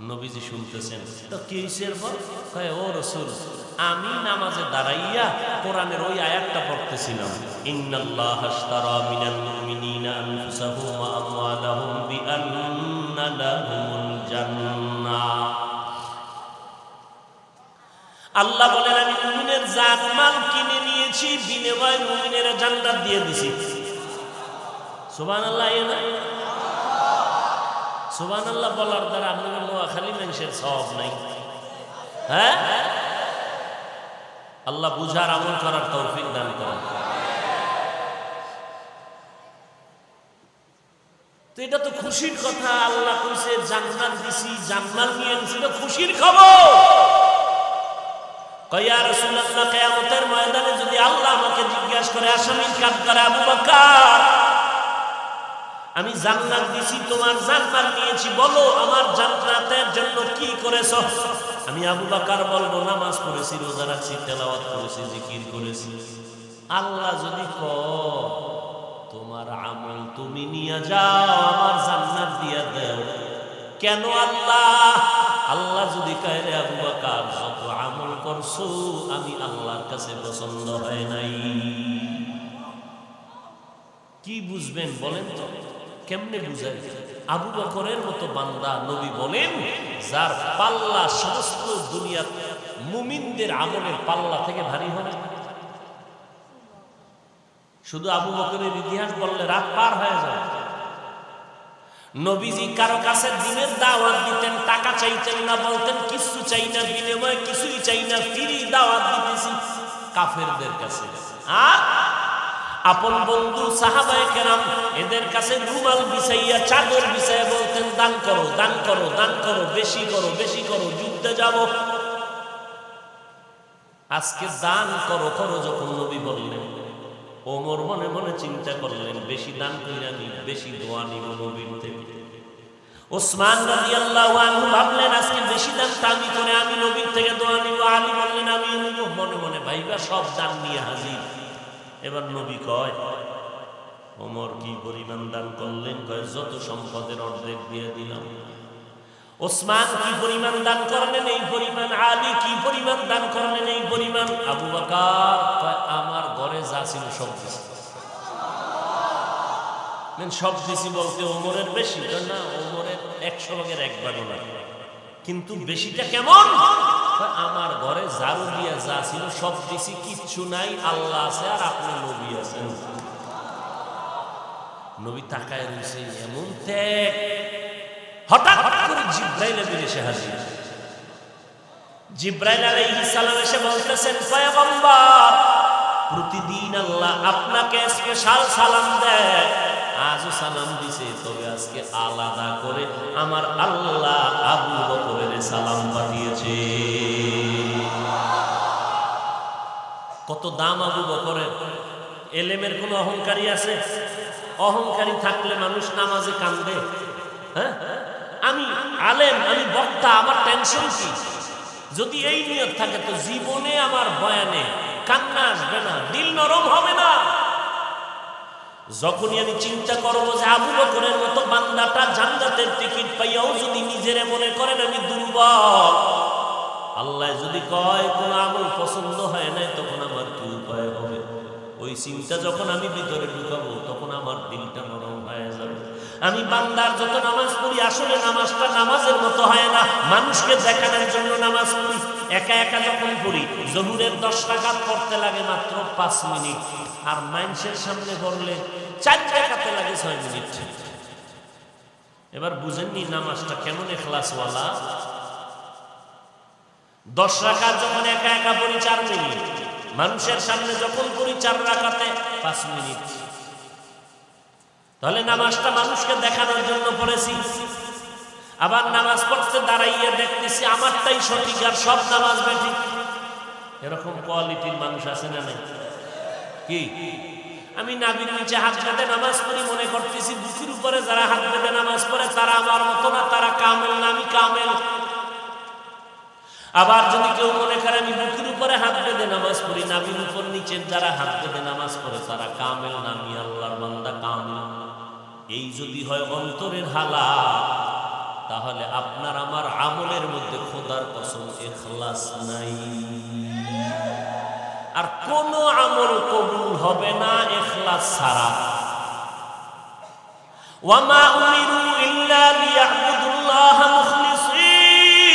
নবীজি শুনতেছেন, তো কি হইছের পর কয়, ও রাসূল, আমি নামাজে দাঁড়াইয়া কোরআনের ওই আয়াতটা পড়তেছিলাম, ইন্নাল্লাহা আশতারা মিনাল মুমিনিনা আনফুসাহুম ওয়া আমওয়ালাহুম বিআন্না লাহুমুল জান্নাহ। আল্লাহ বলেন, আমি মুমিনের জান মাল কিনে নিয়েছি, বিনিময়ে মুমিনের জান্নাত দিয়ে দিছি। সুবহানাল্লাহ। সুবহানাল্লাহ বলার দ্বারা আপনাদের নোয়াখালী মানুষের সওয়াব নাই। হ্যাঁ, আল্লাহ বুঝার আমল করার তৌফিক দান করেন। তো এটা তো খুশির কথা। আল্লাহ কইছে জান্নাত দিছি, জান্নাত নিয়ে নিছি, তো খুশির খবর। কয়, ইয়া রাসূলুল্লাহ, কিয়ামতের ময়দানে যদি আল্লাহ আমাকে জিজ্ঞাসা করে, আসামির কাঠ করে, আবু বকর আমি জান্নাত দিছি, তোমার জান্নাত নিয়েছি, বলো আমার জান্নাতের জন্য কি করেছো? আমি আবু বকর বলবো, নামাজ পড়েছি, রোজা রাখছি, তেলাওয়াত করেছি, জিকির করেছি। আল্লাহ যদি কয়, তোমার আমল তুমি নিয়ে যাও, আমার জান্নাত দিয়া দাও, কেন আল্লাহ যদি কয়, রে আবু বকর, যত আমল করছো আমি আল্লাহর কাছে পছন্দ হয় নাই, কি বুঝবেন বলেন তো? কেমনে বুঝাই? আবু বকরের মতো বান্দা নবী বলেন, যার পাল্লা সমস্ত দুনিয়ার মুমিনদের আমলের পাল্লা থেকে ভারী হবে। শুধু আবু বকরের ইতিহাস বললে রাত পার হয়ে যায়। নবীজি কারো কাছে দিনের দাওয়াত দিতেন, টাকা চাইতেন না, বলতেন কিছু চাই না, বিনিময়ে কিছুই চাই না, ফ্রি দাওয়াত দিতেছি কাফেরদের কাছে। আর আপন বন্ধু সাহাবায়ে কেরাম এদের কাছে রুমাল বিছাইয়া, চাদর বিছাইয়া বলতেন, দান করো, দান করো, দান করো, বেশি করো, বেশি করো, যুদ্ধে যাব। আজকে দান করো করো যখন নবী বললেন, ওমর মনে মনে চিন্তা করলেন, বেশি দান কইরা নি, বেশি দোয়া নিব নবীর থেকে। ওসমান রাদিয়াল্লাহু আনহু ভাবলেন আজকে বেশি দান দামি করে আমি নবীর থেকে দোয়া নিব। আলী বললেন আমি নিব। মনে মনে ভাইবা সব দান নিয়ে হাজির। এবার নবী কয় ওমর কি পরিমাণ দান করলেন? কয় যত সম্পদের অর্ধেক দিয়ে দিলাম। ওসমান কি পরিমাণ দান করলেন? এই পরিমাণ। আলী কি পরিমাণ দান করলেন? এই পরিমাণ। আবু বকর কয় আমার ঘরে যা ছিল সব দিছি। সব দিছি বলতে ওমরের বেশি না, ওমরের 100 ভাগের 1 ভাগও না, কিন্তু বেশিটা কেমন? আমার ঘরে ঝাড়ু দিয়া যা ছিল সব দিছি, কিচ্ছু নাই, আল্লাহ আছে আর আপনি নবী আছেন। নবী তাকায় রয়েছে এমন ত্যাগ। হঠাৎ করে জিব্রাইল এসে হাজির। জিব্রাইল আলাইহিস সালাম এসে বলতেছেন পয়গম্বর প্রতিদিন আল্লাহ আপনাকে স্পেশাল সালাম দেয়, আজও সালাম দিছে, তবে আজকে আলাদা করে আমার আল্লাহ আবু বকরের সালাম পাঠিয়েছে। কত দাম আবু বকরের! এলেমের কোনো অহংকারী আছে? অহংকারী থাকলে মানুষ নামাজে কান্দে। হ্যাঁ, আমি আলেম, আমি বক্তা, আমার টেনশন কি? যদি এই নিয়ত থাকে তো জীবনে আমার বয়ানে কান্না আসবে না, দিল নরম হবে না। যখনই আমি চিন্তা করবো যে আবু বকরের মতো বান্দাটা জান্নাতের টিকিট পাইয়াও যদি নিজের মনে করেন আমি দুর্বল, আল্লাহ যদি কয় কোন আমল পছন্দ হয় না, তখন আমার কি উপায় হবে? ওই চিন্তা যখন আমি ভিতরে ঢুকাবো তখন আমার দিলটা নরম হয়ে যাবে। আমি বান্দার যত নামাজ পড়ি আসলে নামাজটা নামাজের মতো হয় না, মানুষকে দেখানোর জন্য নামাজ পড়ি। একা একা যখন পড়ি জহুরের 10 রাকাত পড়তে লাগে মাত্র 5 মিনিট, আর মানুষের সামনে পড়লে 4 রাকাতে লাগে 6 মিনিট। এবার বুঝেননি নামাজটা কেমন ইখলাসওয়ালা? 10 রাকাত যখন একা একা পড়ি 4 মিনিট, মানুষের সামনে যখন পড়ি 4 রাকাতে 5 মিনিট। তাহলে নামাজটা মানুষকে দেখানোর জন্য পড়েছি। আবার নামাজ পড়তে দাঁড়াইয়া দেখতেছি আমারটাই সঠিক আর সব নামাজ বেঠিক। এরকম কোয়ালিটির মানুষ আছে না নাই? কি আমি নাভির নিচে হাত বেঁধে নামাজ পড়ি, মনে করতেছি বুকের উপরে যারা হাত বেঁধে নামাজ পড়ে তারা আমার মতো না, তারা কামেল না, আমি কামেল। আবার যদি কেউ মনে করে আমি বুকের উপরে হাত বেঁধে নামাজ পড়ি, নাভির উপর নিচে যারা হাত বেঁধে নামাজ পড়ে তারা কামেল না, আমি আল্লাহর বান্দা কামেল। এই যদি হয় অন্তরের হালাত, তাহলে আপনার আমার আমলের মধ্যে খোদার কসম ইখলাস নাই। আর কোন আমল কবুল হবে না ইখলাস ছাড়া। ওয়ামা উমিরু ইল্লা লিয়াবুদুল্লাহ মুখলিসিনা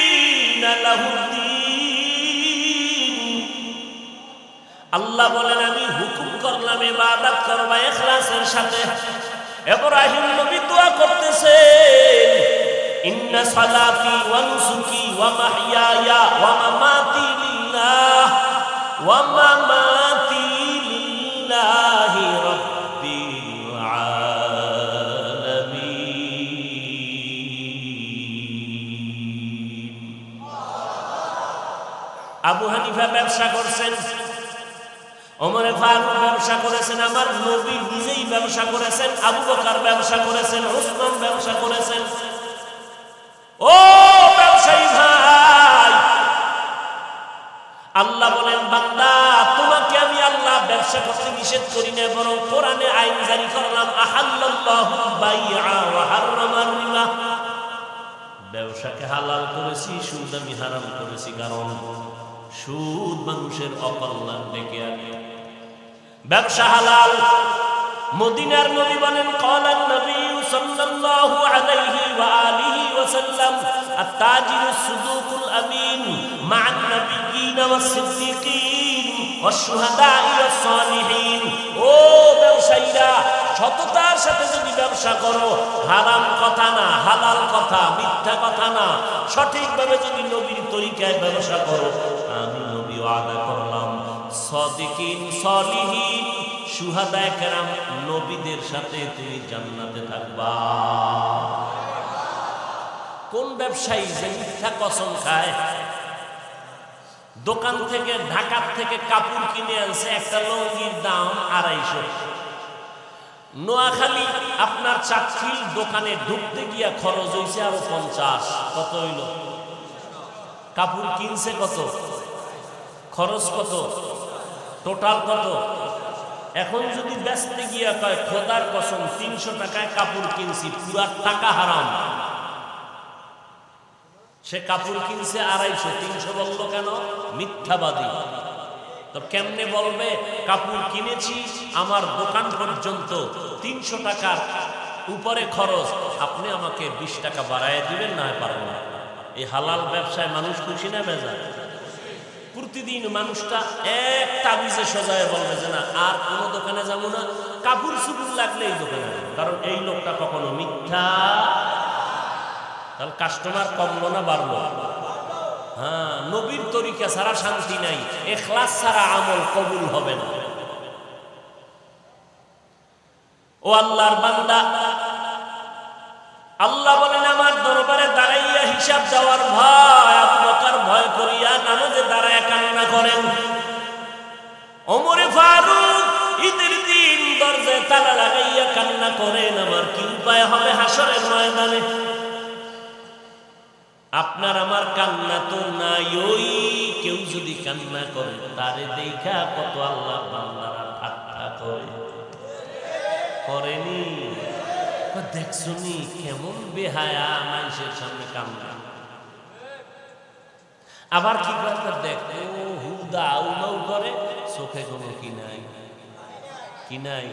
লাহুদ্দিন। আল্লাহ বলেন আমি হুকুম করলাম ইবাদত করবা ইখলাসের সাথে। ইব্রাহিম নবী দোয়া করতেছেন ইন্না সালাতি ওয়া নুসুকি ওয়া মাহইয়ায়া ওয়া মামাতি লিল্লাহ ওয়া মামাতি লিল্লাহি রাব্বিল আলামিন। আবু হানিফা ব্যবসা করছেন, ওমরে ফারুক ব্যবসা করেছেন, আমার নবী নিজেই ব্যবসা করেছেন, আবু বকর ব্যবসা করেছেন, ওসমান ব্যবসা করেছেন। ও ব্যবসায়ী ভাই, আল্লাহ বলেন বান্দা তোমাকে আমি আল্লাহ ব্যবসা করতে নিষেধ করি না, বরং কোরআনে আইন জারি করলাম আহাল্লাল্লাহু বাইআ ওয়া হাররামার রিবা। ব্যবসাকে হালাল করেছি, সুদ আমি হারাম করেছি, কারণ সুদ মানুষের অকল্যাণ ডেকে আনে। ব্যবসা হালাল। মদিনার নবী বলেন ক্বালান নবী সাল্লাল্লাহু আলাইহি ওয়া আলিহি ওয়াসাল্লাম আত-তাজিরুস সুদুকুল আমিন মা'আন নাবিয়্যিনা ওয়াস-সিদ্দীকিন ওয়াশ-শুহাদা'i ওয়াস-সালিহিন। ও ব্যবসায়ীরা, সততার সাথে যদি ব্যবসা করো, হারাম কথা না, হালাল কথা, মিথ্যা কথা না, সঠিকভাবে যদি নবীর তরিকায় ব্যবসা করো, আমি নবী ওয়াদা করলাম সাদিকিন সালিহিন শুহাদায়ে কেরাম নবীদের সাথে তুমি জান্নাতে থাকবা। কোন ব্যবসায়ী যে মিথ্যা কসম খায়? দোকান থেকে ঢাকা থেকে কাপড় কিনে আনছে, একটা লুঙ্গির দাম 250, নোয়াখালী আপনার চাকরির দোকানে ঢুকতে গিয়া খরচ হইছে আরো 50। কত হইল? কাপড় কিনছে কত, খরচ কত, টোটাল কত? এখন যদি বেচতে গিয়া কয় খোদার কসম 300 টাকায় কাপড় কিনছি, পুরা টাকা হারাম। সে কাপড় কিনছে 250, 300 বললো কেন? মিথ্যাবাদী। তো কেমনে বলবে কাপড় কিনেছি আমার দোকান পর্যন্ত 300 টাকার উপরে খরচ, আপনি আমাকে 20 টাকা বাড়ায় দিবেন? না, পারবো না। এই হালাল ব্যবসায় মানুষ খুশি না বেজার? প্রতিদিন মানুষটা এক তাবিজে সজায় বলবে যে না আর কোনো দোকানে যাবো না, কাপড় চুপুর লাগলে এই দোকানে যাবো, কারণ এই লোকটা কখনো মিথ্যা। তাহলে কাস্টমার কমলো না বাড়লো? হ্যাঁ, নবীর তরিকা ছাড়া শান্তি নাই, ইখলাস ছাড়া আমল কবুল হবে না। ও আল্লাহর বান্দা, আল্লাহ বলেন আমার দরবারে দাঁড়াইয়া হিসাব দেওয়ার ভয়, আবু বকর ভয় করিয়া নামাজে দাঁড়ায় কান্না করেন। ওমরে ফারুক ঈদের দিন দরজায় তালা লাগাইয়া কান্না করেন। আমার কি উপায় হবে হাসরের ময়দানে? আপনার আমার কান্না তো নাই। ওই কেউ যদি কান্না করে তারে দেখা কত আল্লাহ বান্দারা ঠাট্টা করেনি? দেখছনি কেমন বেহায়া মানুষের সামনে কান্না। আবার কি করে দেখো হুদা উমাউ করে, চোখে কোনো কি নাই।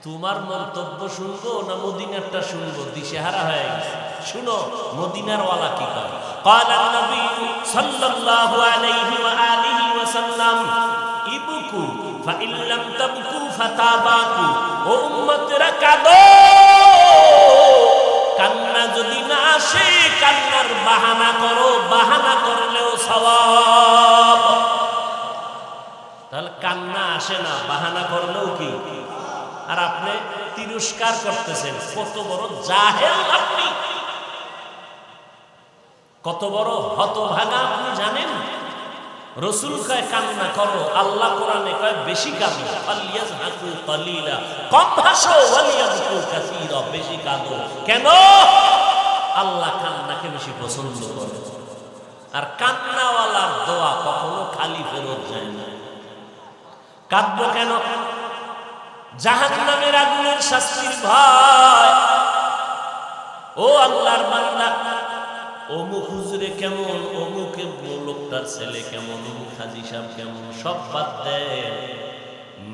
তোমার মন্তব্য শুনবো না মদিনারটা শুনবো? দিশেহারা হয়ে গেছে। শুনো মদিনার ওয়ালা কি করে। ক্বালা নবী সাল্লাল্লাহু আলাইহি ওয়া আলিহি ওয়া সাল্লাম ইবকু ফা ইন লাম তাবকু ফাতাবাকু। ও উম্মতরা কাঁদো, কান্না যদি না আসে কান্নার বাহানা করো, বাহানা করলেও সওয়াব। তাহলে কান্না আসে না, বাহানা করলেও কি? আর আপনি তিরস্কার করতেছেন। কত বড় জাহেল আপনি, কত বড় হতভাগা আপনি জানেন? রসুল কয় কান্না করো, আল্লাহ কোরআনে কয় বেশি কাঁদো। ফালিয়াযহাকু কালিলা, কম হাসো, ওয়ালিয়াবকু কাসীরা, বেশি কাঁদো। কেন? আল্লাহ কান্নাকে বেশি পছন্দ করে। আর কান্নাওয়ালার দোয়া কখনো খালি ফেরত যায় না। কাঁদবো কেন? জাহান্নামের আগুনের শাস্তির ভয়। ও আল্লাহর বান্দা, অমুক হুজুরে কেমন, অমুকের লোকটার ছেলে কেমন, অমুক হাজী সাহেব কেমন, সব বাদ দেন।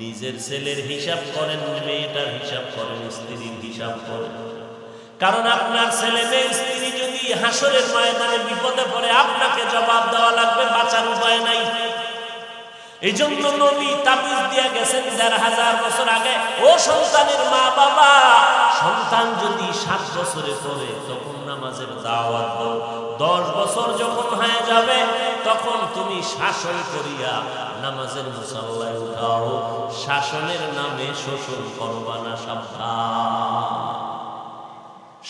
নিজের ছেলের হিসাব করেন, মেয়েটার হিসাব করেন, স্ত্রীর হিসাব করেন। কারণ আপনার ছেলে মেয়ে স্ত্রী যদি হাসরের ময়দানে বিপদে পড়ে আপনাকে জবাব দেওয়া লাগবে, বাঁচার উপায় নাই। এই জন্য নবী তাবিজ দিয়া গেছেন ১৫০০ বছর আগে, ও সন্তানের মা বাবা, সন্তান যদি ৭ বছরে পড়ে তখন নামাজের দাওয়াত দাও। ১০ বছর যখন হয়ে যাবে তখন তুমি শাসন করিয়া নামাজের মুসাল্লায় উঠাও। শাসনের নামে শোষণ করবা না, সাবধান।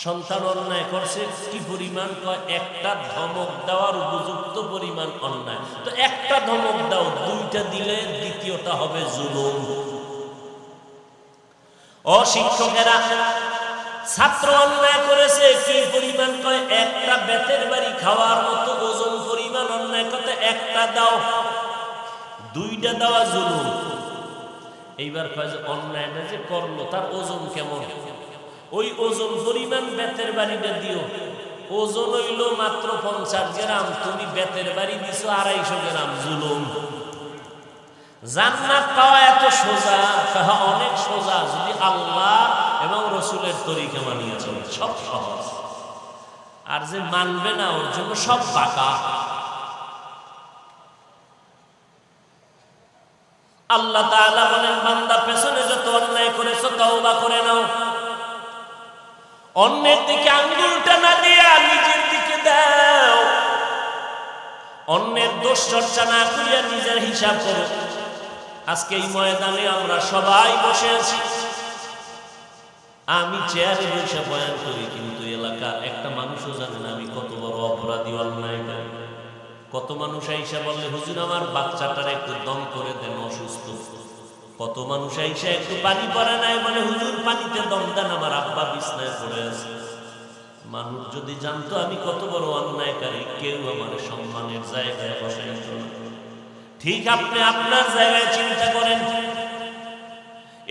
সন্তান অন্যায় করছে কি পরিমাণ? কয় একটা ধমক দেওয়ার উপযুক্ত পরিমাণ অন্যায়। তো একটা ধমক দাও, 2টা দিলে দ্বিতীয়টা হবে জুলুম। ও শিক্ষকেরা, ছাত্র অন্যায় করেছে কি পরিমাণ? কয় একটা বেতের বাড়ি খাওয়ার মতো ওজন পরিমাণ অন্যায় করতে একটা দাও, 2টা দেওয়া জুলুম। এইবার কয় যে অন্যায়টা যে করলো তার ওজন কেমন? ওই ওজন পরিমাণ বেতের বাড়িটা দিও। ওজন হইল মাত্র 50 গ্রাম, তুমি বেতের বাড়ি দিছো 250 গ্রাম, জুলুম। জান্নাত পাওয়া এত সোজা? অনেক সোজা, যদি আল্লাহ এবং রসুলের তরিকা মানিয়ে চলে, সব সহজ। আর যে মানবে না ওর জন্য সব বাঁকা। আল্লাহ তাআলা বলেন, বান্দা পেছনে যত অন্যায় করেছো তওবা করে নাও। অন্যের দিকে আঙ্গুলটা না দিয়া নিজের দিকে দাও। অন্যের দোষ চর্চা না করিয়া নিজের হিসাব করো। আজকে এই ময়দানে আমরা সবাই বসে আছি, আমি চেয়ারে বসে বয়ান করি, কিন্তু এলাকার একটা মানুষও জানে না আমি কত বড় অপরাধী, অন্যায় করি। কত মানুষ আইসা বললে, হুজুর আমার বাচ্চাটার একটু দম করে দেন, অসুস্থ। কত মানুষ আইসা একটু পানি পরে নাই মানে হুজুর পানিতে দম দেন, আমার আব্বা বিছনায় পড়ে আছে। মানুষ যদি জানতো আমি কত বড় অন্যায়কারী, কেউ আমার সম্মানের জায়গায় বসাইত না। ঠিক আপনি আপনার জায়গায় চিন্তা করেন,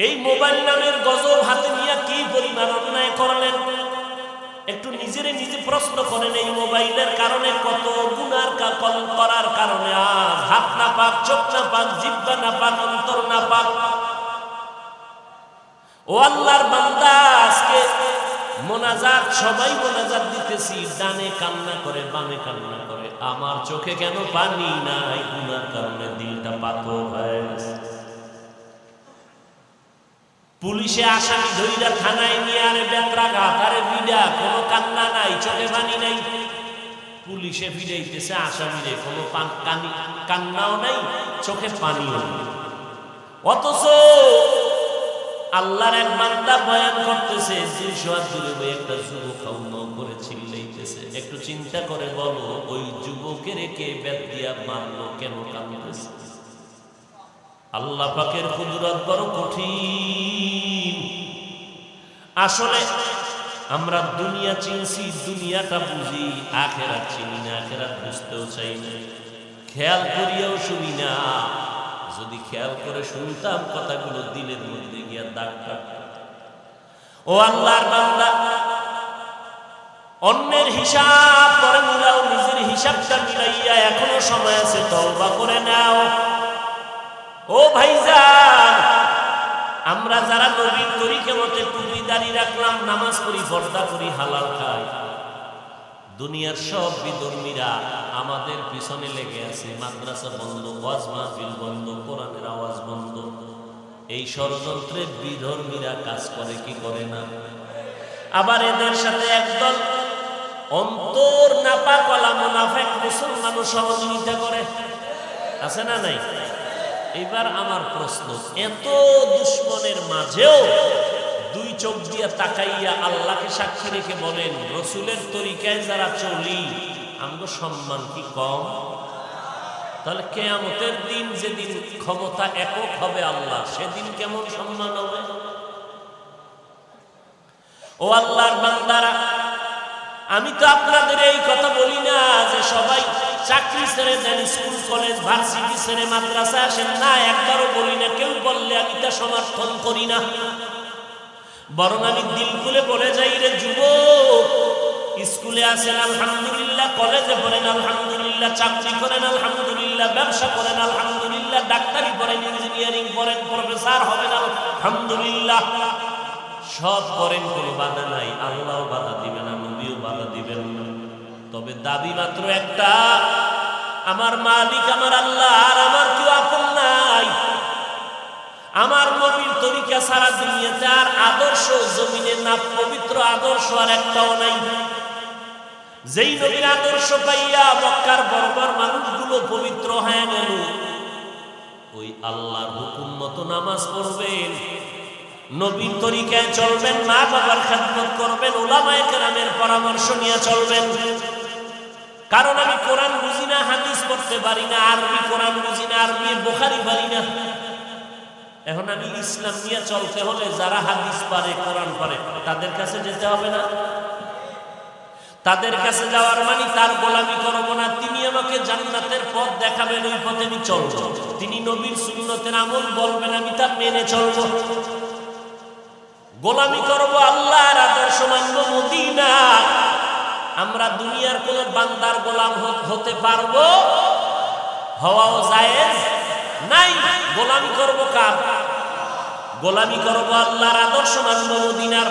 এই মোবাইল নামের গজব হাতে নিয়ে কি পরিমাণ অন্যায় করলেন। একটু নিজেরে নিজে প্রশ্ন করেন, এই মোবাইলের কারণে কত গুনার করার কারণে আজ হাত না পাক, চোখ না পাক, জিহ্বা না পাক, অন্তর না পাক। ও আল্লাহর বান্দা, আজকে মোনাজাত, সবাই মোনাজাত দিতেছি, ডানে কান্না করে বামে কান্না করে, আমার চোখে কেন পানি নাই? গুনার কারণে দিলটা পাথর হয়ে গেছে। পুলিশে আসামি ধইরা থানায় নিয়ে আরে বেত্রাঘাত, আরে বিডা, কোনো কান্না নাই, চোখে পানি নাই। পুলিশে ফিরাইতেছে আসামিরে, কোনো কান্নাও নাই, চোখে পানিও নাই। অথচ আল্লাহর এক বান্দা বয়ান করতেছে, 200 হাত দূরে একটা যুবক খাওয়া করে চিল্লাইতেছে। একটু চিন্তা করে বলো, ওই যুবকের কে বেত দিয়া মারলো, কেন কাঁদতেছে? আল্লাহ পাকের কুদরত বড় কঠিন। আসলে আমরা দুনিয়া চিনছি, দুনিয়াটা বুঝি, আখেরাত চিনি না, আখেরাত বুঝতেও চাই না, খেয়াল করিয়াও শুনি না। যদি খেয়াল করে শুনতাম, কথাগুলো দিলের মধ্যে গিয়া দাগ কাটত। ও আল্লাহর বান্দা, অন্যের হিসাব করে মিলাও, নিজের হিসাবটা মিলাইয়া এখনো সময় আছে, তওবা করে নাও। ও ভাইজান, আমরা যারা নবীর তরিকা মতে টুপি দাড়ি রাখলাম, নামাজ পড়ি, পর্দা করি, হালাল খাই, দুনিয়ার সব বিধর্মীরা আমাদের পিছনে লেগে আছে। মাদ্রাসা বন্ধ, ওয়াজ মাহফিল বন্ধ, কোরআনের আওয়াজ বন্ধ। এই ষড়যন্ত্রে বিধর্মীরা কাজ করে কি করে না? আবার এদের সাথে একদল অন্তর নাপাকওয়ালা মুনাফিক মুসলমানও সহযোগিতা করে, আছে না নাই? এবার আমার প্রশ্ন, এত দুশ্মনের মাঝেও দুই চোখ দিয়া তাকাইয়া আল্লাহকে সাক্ষী রেখে বলেন, রসুলের তরিকায় যারা চলি, আমগো সম্মান কি কম? তাহলে কিয়ামতের দিন, যেদিন ক্ষমতা একক হবে আল্লাহ, সেদিন কেমন সম্মান হবে? ও আল্লাহর বান্দারা, আমি তো আপনাদের এই কথা বলি না যে সবাই চাকরি ছেড়ে দেন, স্কুল কলেজ ভার্সিটি ছেড়ে মাদ্রাসা আসেন না, একবারও বলি না। কেউ বললে আমি তা সমর্থন করি না, বরং আমি দিল খুলে বলে যাই, রে যুবক, স্কুলে আসেন আলহামদুলিল্লাহ, কলেজে পড়েন আলহামদুলিল্লাহ, চাকরি করেন আলহামদুলিল্লাহ, ব্যবসা করেন আলহামদুলিল্লাহ, ডাক্তারি পড়েন, ইঞ্জিনিয়ারিং পড়েন, প্রফেসর হবেন আলহামদুলিল্লাহ, সব করেন, কোনো বাধা নাই। আল্লাহও বাধা দিবেন না, নবীও বাধা দিবেন না। তবে দাবি মাত্র একটা, আমার মালিক আমার আল্লাহ, আর আমার কেউ আপন নাই। আমার নবীর তরিকা সারা দুনিয়াতে আর আদর্শ জমিনে না, পবিত্র আদর্শ আর একটাও নাই। যেই নবীর আদর্শ পাইয়া মক্কার বর্বর মানুষগুলো পবিত্র হয়ে গেল, ওই আল্লাহর হুকুম মতো নামাজ পড়বেন, নবীর তরিকায় চলবেন, মা বাবার খেদমত করবেন, উলামায়ে কেরামের পরামর্শ নিয়ে চলবেন। কারণ আমি কোরআন বুঝি না, হাদিস পড়তে পারি না, আরবি কোরআন বুঝি না, আরবি বুখারী পারি না। এখন আমি ইসলাম নিয়ে চলতে হলে যারা হাদিস পারে, কোরআন পারে, তাদের কাছে যেতে হবে না? তাদের কাছে যাওয়ার মানে তার গোলামি করবো না। তিনি আমাকে জান্নাতের পথ দেখাবেন, ওই পথে আমি চলবো। তিনি নবীর সুন্নতের আমল বলবেন, আমি তা মেনে চলবো। গোলামি করবো, আল্লাহর আদর্শ মানব, মদিনা। আমরা দুনিয়ার কোন বান্দার গোলাম হতে পারবো? হওয়াও জায়েজ নাই। গোলামি করবো কার? গোলামি করবো আল্লাহর আদর্শ মানব, মদিনার।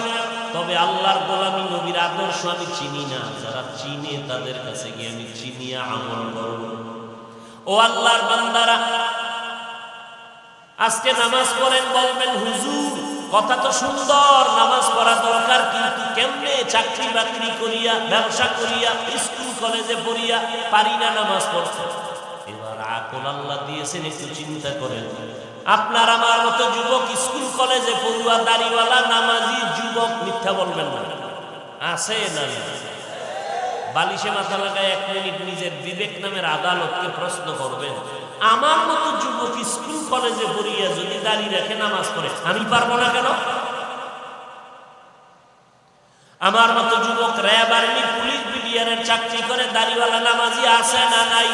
তবে আল্লাহর গোলামি, নবীর আদর্শ আমি চিনি না। যারা চিনে তাদের কাছে গিয়ে আমি চিনিয়া আমল করব। ও আল্লাহর বান্দারা, আজকে নামাজ পড়েন, বলবেন হুজুর কথা তো সুন্দর, নামাজ পড়া দরকার, কিন্তু কেমনে? চাকরি বাকরি করিয়া, ব্যবসা করিয়া, স্কুল কলেজে পড়িয়া পারি না নামাজ পড়তে। এবার আকল আল্লাহ দিয়েছেন, একটু চিন্তা করেন। আপনার আমার মতো যুবক, স্কুল কলেজে পড়ুয়া, দাড়িওয়ালা, নামাজি যুবক, মিথ্যা বলবেন না, আছে না? বালিশে মাথা লাগায় 1 মিনিট নিজের বিবেক নামের আদালতকে প্রশ্ন করবেন, আমার মতো যুবক স্কুল কলেজে পড়িয়া যদি দাঁড়িয়ে রেখে নামাজ পড়ে, আমি পারবো না কেন? আমার মতো যুবক র্যাব, আর্মি, পুলিশ, বিডিআরের চাকরি করে দাড়িওয়ালা নামাজি আছে না নাই?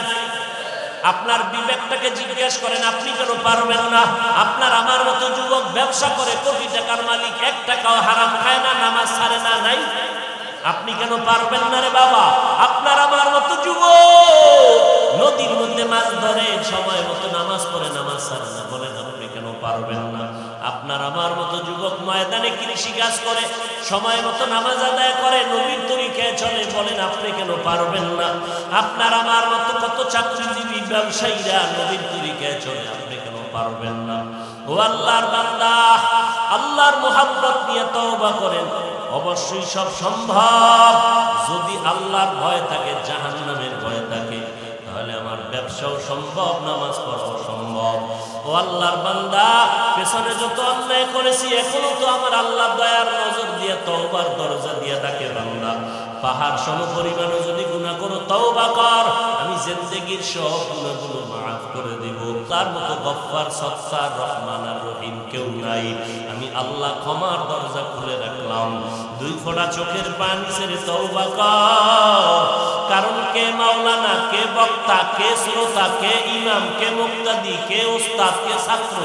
আপনার বিবেকটাকে জিজ্ঞেস করেন, আপনি কেন পারবেন না? আপনার আমার মতো যুবক ব্যবসা করে কোটি টাকার মালিক, 1 টাকাও হারাম খায় না, নামাজ ছাড়ে না, নাই? আপনি কেন পারবেন না রে বাবা? আপনার আমার মতো যুবক নদীর মধ্যে মাছ ধরে, সময় মতো নামাজ পড়ে, নামাজ ছাড়ে না, বলেন আপনি কেন পারবেন না? আপনার আমার মতো যুবক ময়দানে কৃষি কাজ করে, সময় মতো নামাজ আদায় করে, নবীর তরিকায় চলে, বলেন আপনি কেন পারবেন না? আপনার আমার মতো কত চাকরিজীবী ব্যবসায়ীরা নবীর তরিকায় চলে, আপনি কেন পারবেন না? ও আল্লাহর বান্দা, আল্লাহর মুহাব্বত নিয়ে তওবা করেন, অবশ্যই সব সম্ভব। যদি আল্লাহর ভয় থাকে, জাহান্নামের ভয় থাকে, তাহলে আমার ব্যবসাও সম্ভব, নামাজ পড়াও সম্ভব। ও আল্লাহর বান্দা, পেছনে যত অন্যায় করেছি, এখনো তো আমার আল্লাহ দয়ার নজর দিয়ে তওবার দরজা দিয়ে ডাকে, বান্দা পাহাড় সম পরিমাণও যদি গুনাহ করো, তওবা কর, আমি জিন্দেগীর সব গুনাহগুলো মাফ করে দেব। তার মতো গফফার, সত্তার, রহমান আর রহিম কেউ নাই। আমি আল্লাহ ক্ষমার দরজা খুলে রাখলাম। 2 ফোঁটা চোখের পানি ছেড়ে তওবা কর। কারণ কে মাওলানা, কে বক্তা, কে শ্রোতা, কে ইমাম, কে মুক্তাদি, কে ওস্তাদ, কে ছাত্র,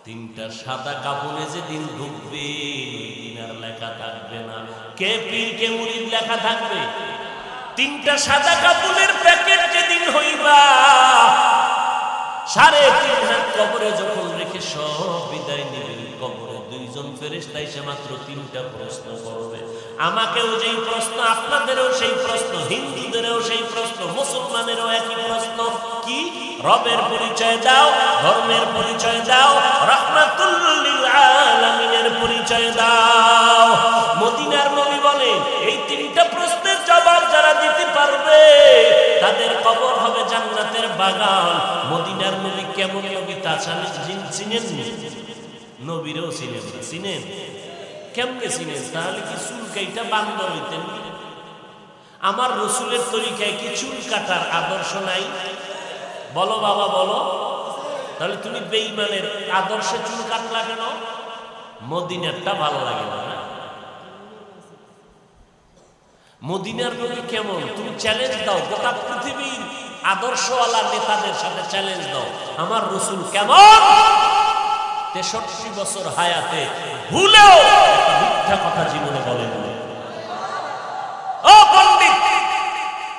3টা সাদা কাপড়ে যেদিন ঢুকবে, দিন আর লেখা থাকবে না। কে পীর, কে মুরিদ লেখা থাকবে? 3টা সাদা কাপড়ের প্যাকেট যেদিন হইবা, 3.5 হাত কবরে যখন রেখে সব বিদায় নেবেন, কবরে 2 জন ফেরেশতা এসে মাত্র 3টা প্রশ্ন করবে। আমাকেও যেই প্রশ্ন, আপনাদেরও সেই প্রশ্ন, হিন্দুদেরও সেই প্রশ্ন, মুসলমানেরও একই প্রশ্ন। কি? রবের পরিচয় দাও, ধর্মের পরিচয় দাও, রাহমাতুল লিল আলামিনের পরিচয় দাও। মদিনার নবী বলেন, এই 3টা প্রশ্নের জবাব যারা দিতে পারবে, তাদের কবর হবে জান্নাতের বাগান। মদিনার নবী কেমন নবী তা চিনেন? নবীরও চিনেন না? চিনেন? কেমনে চিনেন? তাহলে কি চুল কাইটা বান্দর হইতেন? আমার রসুলের তরিকায় কি চুল কাটার আদর্শ নাই? বলো বাবা, বলো। তাহলে তুমি বেঈমানের আদর্শে চুল কাটলা কেন? মদিনারটা ভালো লাগে না? মদিনার নবী কেমন? তুমি চ্যালেঞ্জ দাও, গোটা পৃথিবীর আদর্শওয়ালা নেতাদের সাথে চ্যালেঞ্জ দাও, আমার রসুল কেমন? 63 বছর হায়াতে ভুলেও একটা মিথ্যা কথা জীবনে বলেন। ও পণ্ডিত,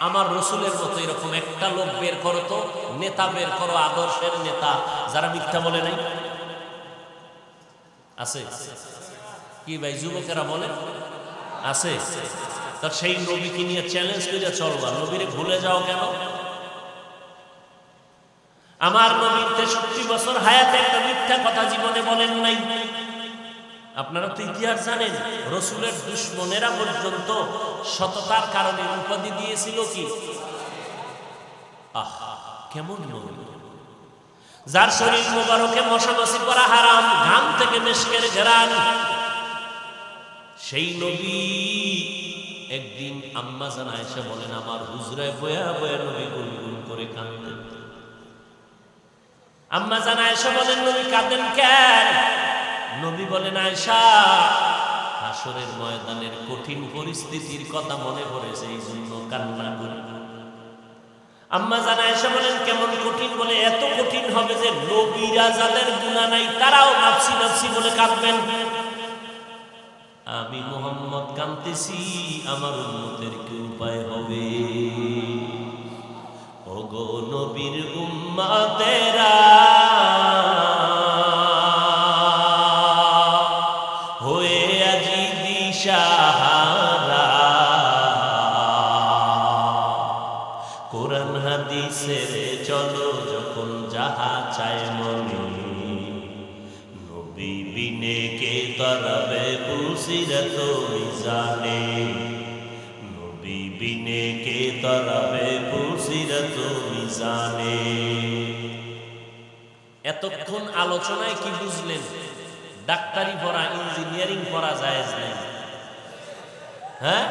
আমার রসুলের মতো এরকম একটা লোক বের করো তো, নেতা বের করো, আদর্শের নেতা, যারা মিথ্যা বলে নাই। আছে কি ভাই? যুবকেরা বলেন আছে? তার সেই নবীকে নিয়ে চ্যালেঞ্জ করে চলবা। নবীরে ভুলে যাও কেন? আমার নবীর 63 বছর হায়াতে একটা মিথ্যা কথা জীবনে বলেন নাই। আপনারা তো ইতিহাস জানেন, রসুলের দুশ্মনেরা পর্যন্ত সততার কারণে উপাধি দিয়েছিল কি? আহা, কেমন নবী! যার শরীর মোবারকে মশামাছি করা হারাম, ঘাম থেকে মেশকের ঘেরান, সেই নবী একদিন আম্মা জান আয়েশা বলেন, আমার হুজরায় বয়া বয়া নবী গুনগুন করে কাঁদেন। আম্মা জান আয়েশা বলেন, নবী কাঁদেন কেন? নবী বলেন, আয়েশা, হাসরের ময়দানের কঠিন পরিস্থিতির কথা মনে পড়েছে, এই জন্য কান্না করি। আম্মা জান আয়েশা বলেন, কেমন কঠিন? বলে, এত কঠিন হবে যে নবীরা যাদের গুনাহ নাই তারাও নাফসি নাফসি বলে কাঁদবেন। আমি মুহাম্মদ কাঁদতেছি, আমার উম্মতের কি উপায় হবে? ওগো নবীর উম্মতেরা, হয়ে আজি দিশাহারা, কোরআন হাদিসের চলো যখন যাহা চায় মনে, নবী বিনে কে তরবে পুসিরত মিজানে, নবী বিনে কে তরবে পুসিরত মিজানে। এতক্ষণ আলোচনায় কি বুঝলেন? ডাক্তারি পড়া, ইঞ্জিনিয়ারিং পড়া জায়েজ নেই। হ্যাঁ,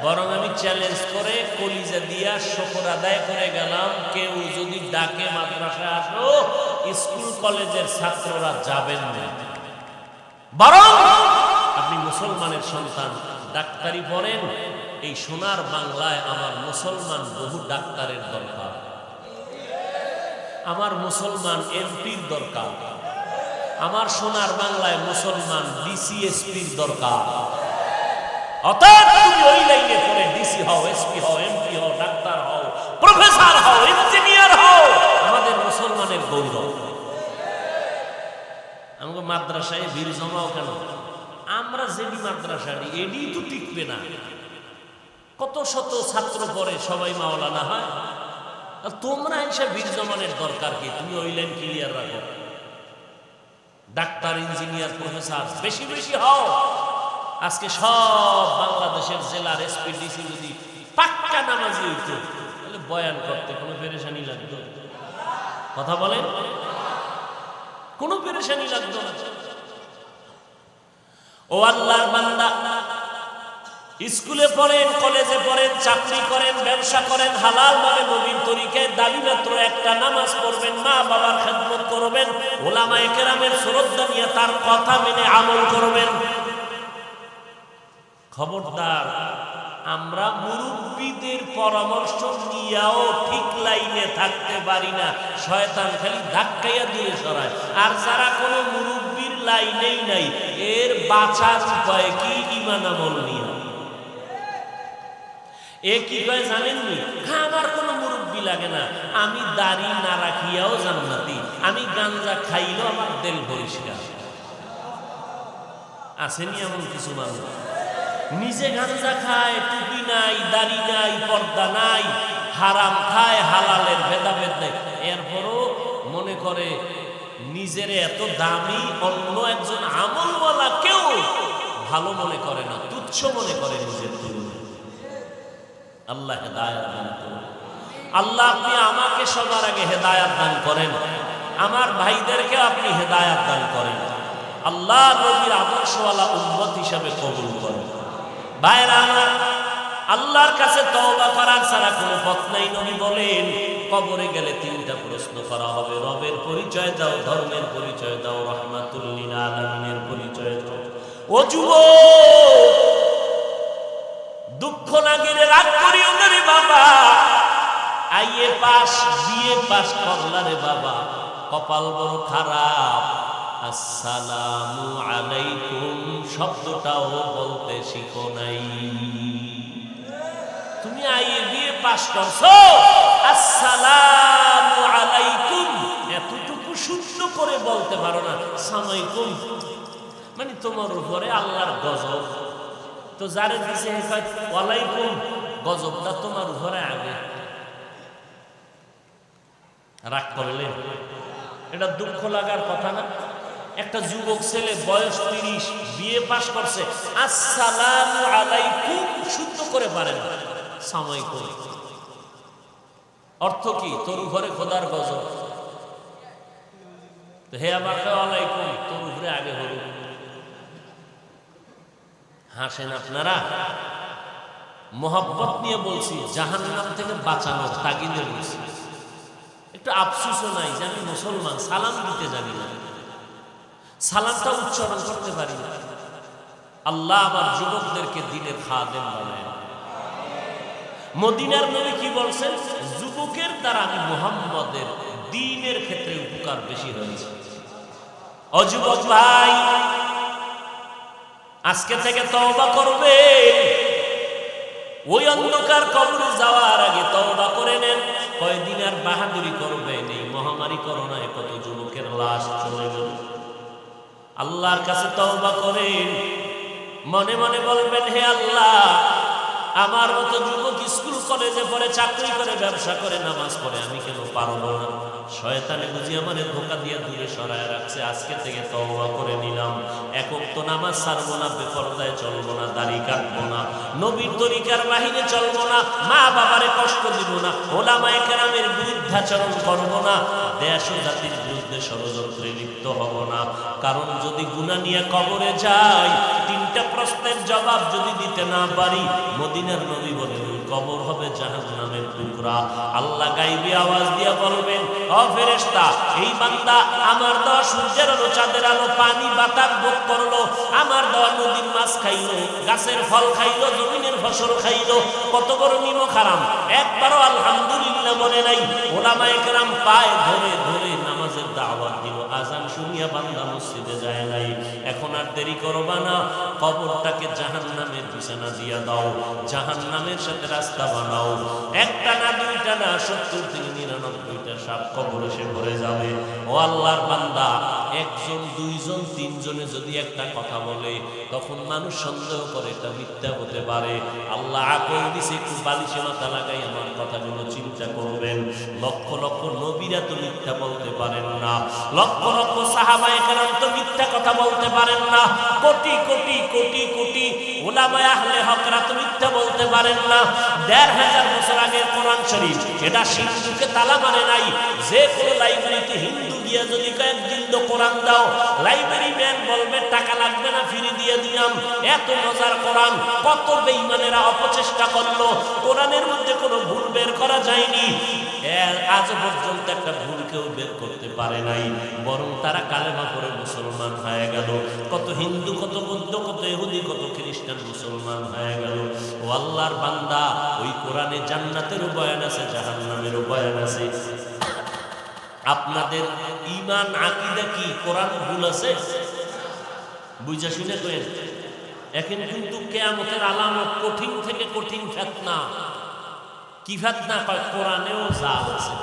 বরং আমি চ্যালেঞ্জ করে কলিজা দিয়া শুকর আদায় করে গেলাম, কেউ যদি ডাকে মাদ্রাসায় আসো, স্কুল কলেজের ছাত্ররা যাবেন না। বরং আপনি মুসলমানের সন্তান, ডাক্তারি পড়েন। এই সোনার বাংলায় আমার মুসলমান বহু ডাক্তারের দরকার, আমার মুসলমান এমপির দরকার, আমার সোনার বাংলায় মুসলমান ডিসিএসপির দরকার। অতএব তুমি ওই লাইনে পড়ে ডিসি হও, এসপি হও, এমপি হও, ডাক্তার হও, প্রফেসর হও, ইঞ্জিনিয়ার হও, আমাদের মুসলমানের গৌরব। আমাকে মাদ্রাসায় ভিড় জমাও কেন? আমরা যেটি মাদ্রাসাটি এডি তো টিকবে না। কত শত ছাত্র পড়ে, সবাই মাওলানা হয়, আর তোমরা এসে ভিড় জমানের দরকার কি? তুমি ওই লাইন ক্লিয়ার রাখো। ডাক্তার, ইঞ্জিনিয়ার, প্রফেসর বেশি বেশি হও। আজকে সব বাংলাদেশের জেলার এসপি ডিসি যদি পাক্কা নামাজি হইতো, তাহলে বয়ান করতে কোনো পেরেশানি লাগতো? কথা বলেন, কোনো পেরেশানি লাগতো না। ও আল্লাহর বান্দা, স্কুলে পড়েন, কলেজে পড়েন, চাকরি করেন, ব্যবসা করেন, হালাল ভাবে নবীর তরিকায় দাবি মাত্র একটা নামাজ পড়বেন, মা বাবার খেদমত করবেন, ওলামায়ে কেরামের শ্রদ্ধা নিয়ে তার কথা মেনে আমল করবেন। খবরদার, আমরা মুরব্বীদের পরামর্শ নিয়েও ঠিক লাইনে থাকতে পারি না। শয়তান খালি ধাক্কাইয়া দূরে সরায়। আর যারা কোনো মুরব্বীর লাইনেই নাই, এর বাঁচার উপায় কি? ঈমান আমল নিয়ে। এ কি কয় জানেননি? আমার কোনো মুরব্বী লাগে না, আমি দাড়ি না রাখিয়াও জান্নাতি, আমি গাঞ্জা খাইলেও আমার দিল পরিষ্কার। আসেনি এমন কিছু মানুষ? নিজে গাঞ্জা খায়, টুপি নাই, দাড়ি নাই, পর্দা নাই, হারাম খায়, হালালের ভেদাভেদ নেই, এরপরও মনে করে নিজের এত দামি, অন্য একজন আমলওয়ালা কেউ ভালো মনে করে না, তুচ্ছ মনে করে নিজের তুলনায়। আল্লাহ হেদায়েত দান করুন। আল্লাহ আপনি আমাকে সবার আগে হেদায়েত দান করেন, আমার ভাইদেরকে আপনি হেদায়েত দান করেন। আল্লাহ নবীর আদর্শওয়ালা উম্মত হিসাবে কবুল করেন। ভাইরা আমার, আল্লাহর কাছে তওবা করার ছাড়া কোনো পথ নাই। নবী বলেন, কবরে গেলে তিনটা প্রশ্ন করা হবে। রবের পরিচয় দাও, ধর্মের পরিচয় দাও, রাহমাতুল লিল আলামিনের পরিচয় দাও। ও যুবক, দুঃখ লাগে রে, রাগ করিও না রে বাবা। আইএ পাস, বিএ পাস করলা রে বাবা, কপাল বড় খারাপ। আসসালামু আলাইকুম শব্দটাও বলতে শিখো নাই। তুমি আইএ বিএ পাস করছো, আসসালামু আলাইকুম এতটুকু শুদ্ধ করে বলতে পারো না। সালামালাইকুম মানে তোমার উপরে আল্লাহর গজব। তো যারে দিছে ওয়ালাইকুম, গজবটা তোমার উপরে আগে। রাগ করলে এটা দুঃখ লাগার কথা না? একটা যুবক ছেলে, বয়স 30, বিএ পাস করছে, আসসালামু আলাইকুম শুদ্ধ করে পারে না। সালামালাইকুম অর্থ কি? তোর উপরে খোদার গজব। হে আমাকে ওয়ালাইকুম, তোর উপরে আগে হল। হাসেন আপনারা। মোহাব্বত নিয়ে বলছি, জাহান্নাম থেকে বাঁচানোর তাগিদে বলছি। একটু আফসোসও নাই যে আমি মুসলমান, সালাম দিতে জানি না, সালামটা উচ্চারণ করতে পারি না। আল্লাহ আমার যুবকদেরকে দিনের খাদেম বানায়। মদিনার নবী কি বলছেন? যুবকের দ্বারা আমি মুহাম্মদের দ্বীনের ক্ষেত্রে উপকার বেশি হয়েছে। ও যুবক ভাই, আজকে থেকে তওবা করবে। ওই অন্ধকার কবরে যাওয়ার আগে তওবা করে নেন। কয়দিন আর বাহাদুরি করবেন? এই মহামারী করোনায় কত যুবকের লাশ চলে গেল। আল্লাহর কাছে তওবা করেন, মনে মনে বলবেন, হে আল্লাহ, আমার মতো যুবক স্কুল কলেজে পড়ে, চাকরি করে, ব্যবসা করে, নামাজ পড়ে, আমি কেন পারবো না? শয়তানে বুঝি আমাদের ধোঁকা দিয়ে দূরে সরায় রাখছে। আজকে থেকে তওবা করে নিলাম, এক ওয়াক্ত নামাজ ছাড়বো না, বেপরদায় চলবো না, দাড়ি কাটবো না, নবীর তরিকার বাহিরে চলবো না, মা বাবারে কষ্ট দিব না, ওলামায়ে কেরামের বিরুদ্ধাচরণ করবো না, দেশ ও জাতির বিরুদ্ধে বিরুদ্ধে ষড়যন্ত্রে লিপ্ত হব না। কারণ যদি গুনাহ নিয়ে কবরে যাই, তিনটা প্রশ্নের জবাব যদি দিতে না পারি, মদিনার নবী বলেন কবর হবে জাহান্নামের টুকরা। আল্লাহ গাইবে আওয়াজ দিয়ে বলবেন, ও ফেরেশতা, এই বান্দা আমার দেওয়া সূর্যের আলো, চাঁদের আলো, পানি বাতাস ভোগ করলো, আমার দেওয়া নদীর মাছ খাইলো, গাছের ফল খাইলো, জমিনের ফসল খাইলো, কত বড় নিমক হারাম, একবারও আলহামদুলিল্লাহ বলে নাই। ওলামায়ে কেরাম পায়ে ধরে ধরে নামাজের দাওয়াত দিল, আজান শুনিয়া বান্দা মসজিদে যায় নাই। এখন আর দেরি করবা না, কবরটাকে জাহান্নামের বিছানা দিয়া দাও, জাহান্নামের সাথে রাস্তা বানাও। একটা না, দুইটা না, 70 থেকে 99টা সাপ কবরে সে ভরে যাবে। ও আল্লাহর বান্দা, একজন, দুইজন, তিনজনে যদি একটা কথা বলে, তখন মানুষ সন্দেহ করে এটা মিথ্যা হতে পারে। আল্লাহ আকল দিছে, একটু বালিশে মাথা লাগাই আমার কথাগুলো চিন্তা করবেন। লক্ষ লক্ষ নবীরা তো মিথ্যা বলতে পারেন না, লক্ষ লক্ষ সাহাবায়ে কেরাম তো মিথ্যা কথা বলতে পারেন না, কোটি কোটি কোটি কোটি উলামায়ে আহলে হকরা তো মিথ্যা বলতে পারেন না। ১,৫০০ বছর আগের কোরআন শরীফ, এটা সিন্ধুকে তালা মানে নাই। যে কোনো লাইব্রেরিতে হিন্দু গিয়া যদি কয়েকদিন তো কোরআন দাও, লাইব্রেরি ম্যান বলবে টাকা লাগবে না, ফ্রি দিয়ে দিলাম। এত মজার কোরআন, কত বেঈমানেরা অপচেষ্টা করলো, কোরআনের মধ্যে কোনো ভুল বের করা যায়নি। আজ পর্যন্ত একটা ভুল কেউ বের করতে পারে নাই, বরং তারা কালেমা পড়ে মুসলমান হয়ে গেল। কত হিন্দু, কত বৌদ্ধ, কত ইহুদি, কত খ্রিস্টান মুসলমান হয়ে গেল। ও আল্লাহর বান্দা, ওই কোরআনে জান্নাতেরও বয়ান আছে, জাহান্নামেরও বয়ান আছে। আপনাদের ঈমান আকীদা কি কোরআন ভুল আছে? বুঝা শুনে কইেন। এখন কিন্তু কিয়ামতের আলামত, কঠিন থেকে কঠিন ফিতনা। কি ফিতনা? কয় কোরআনেও জাল আছে।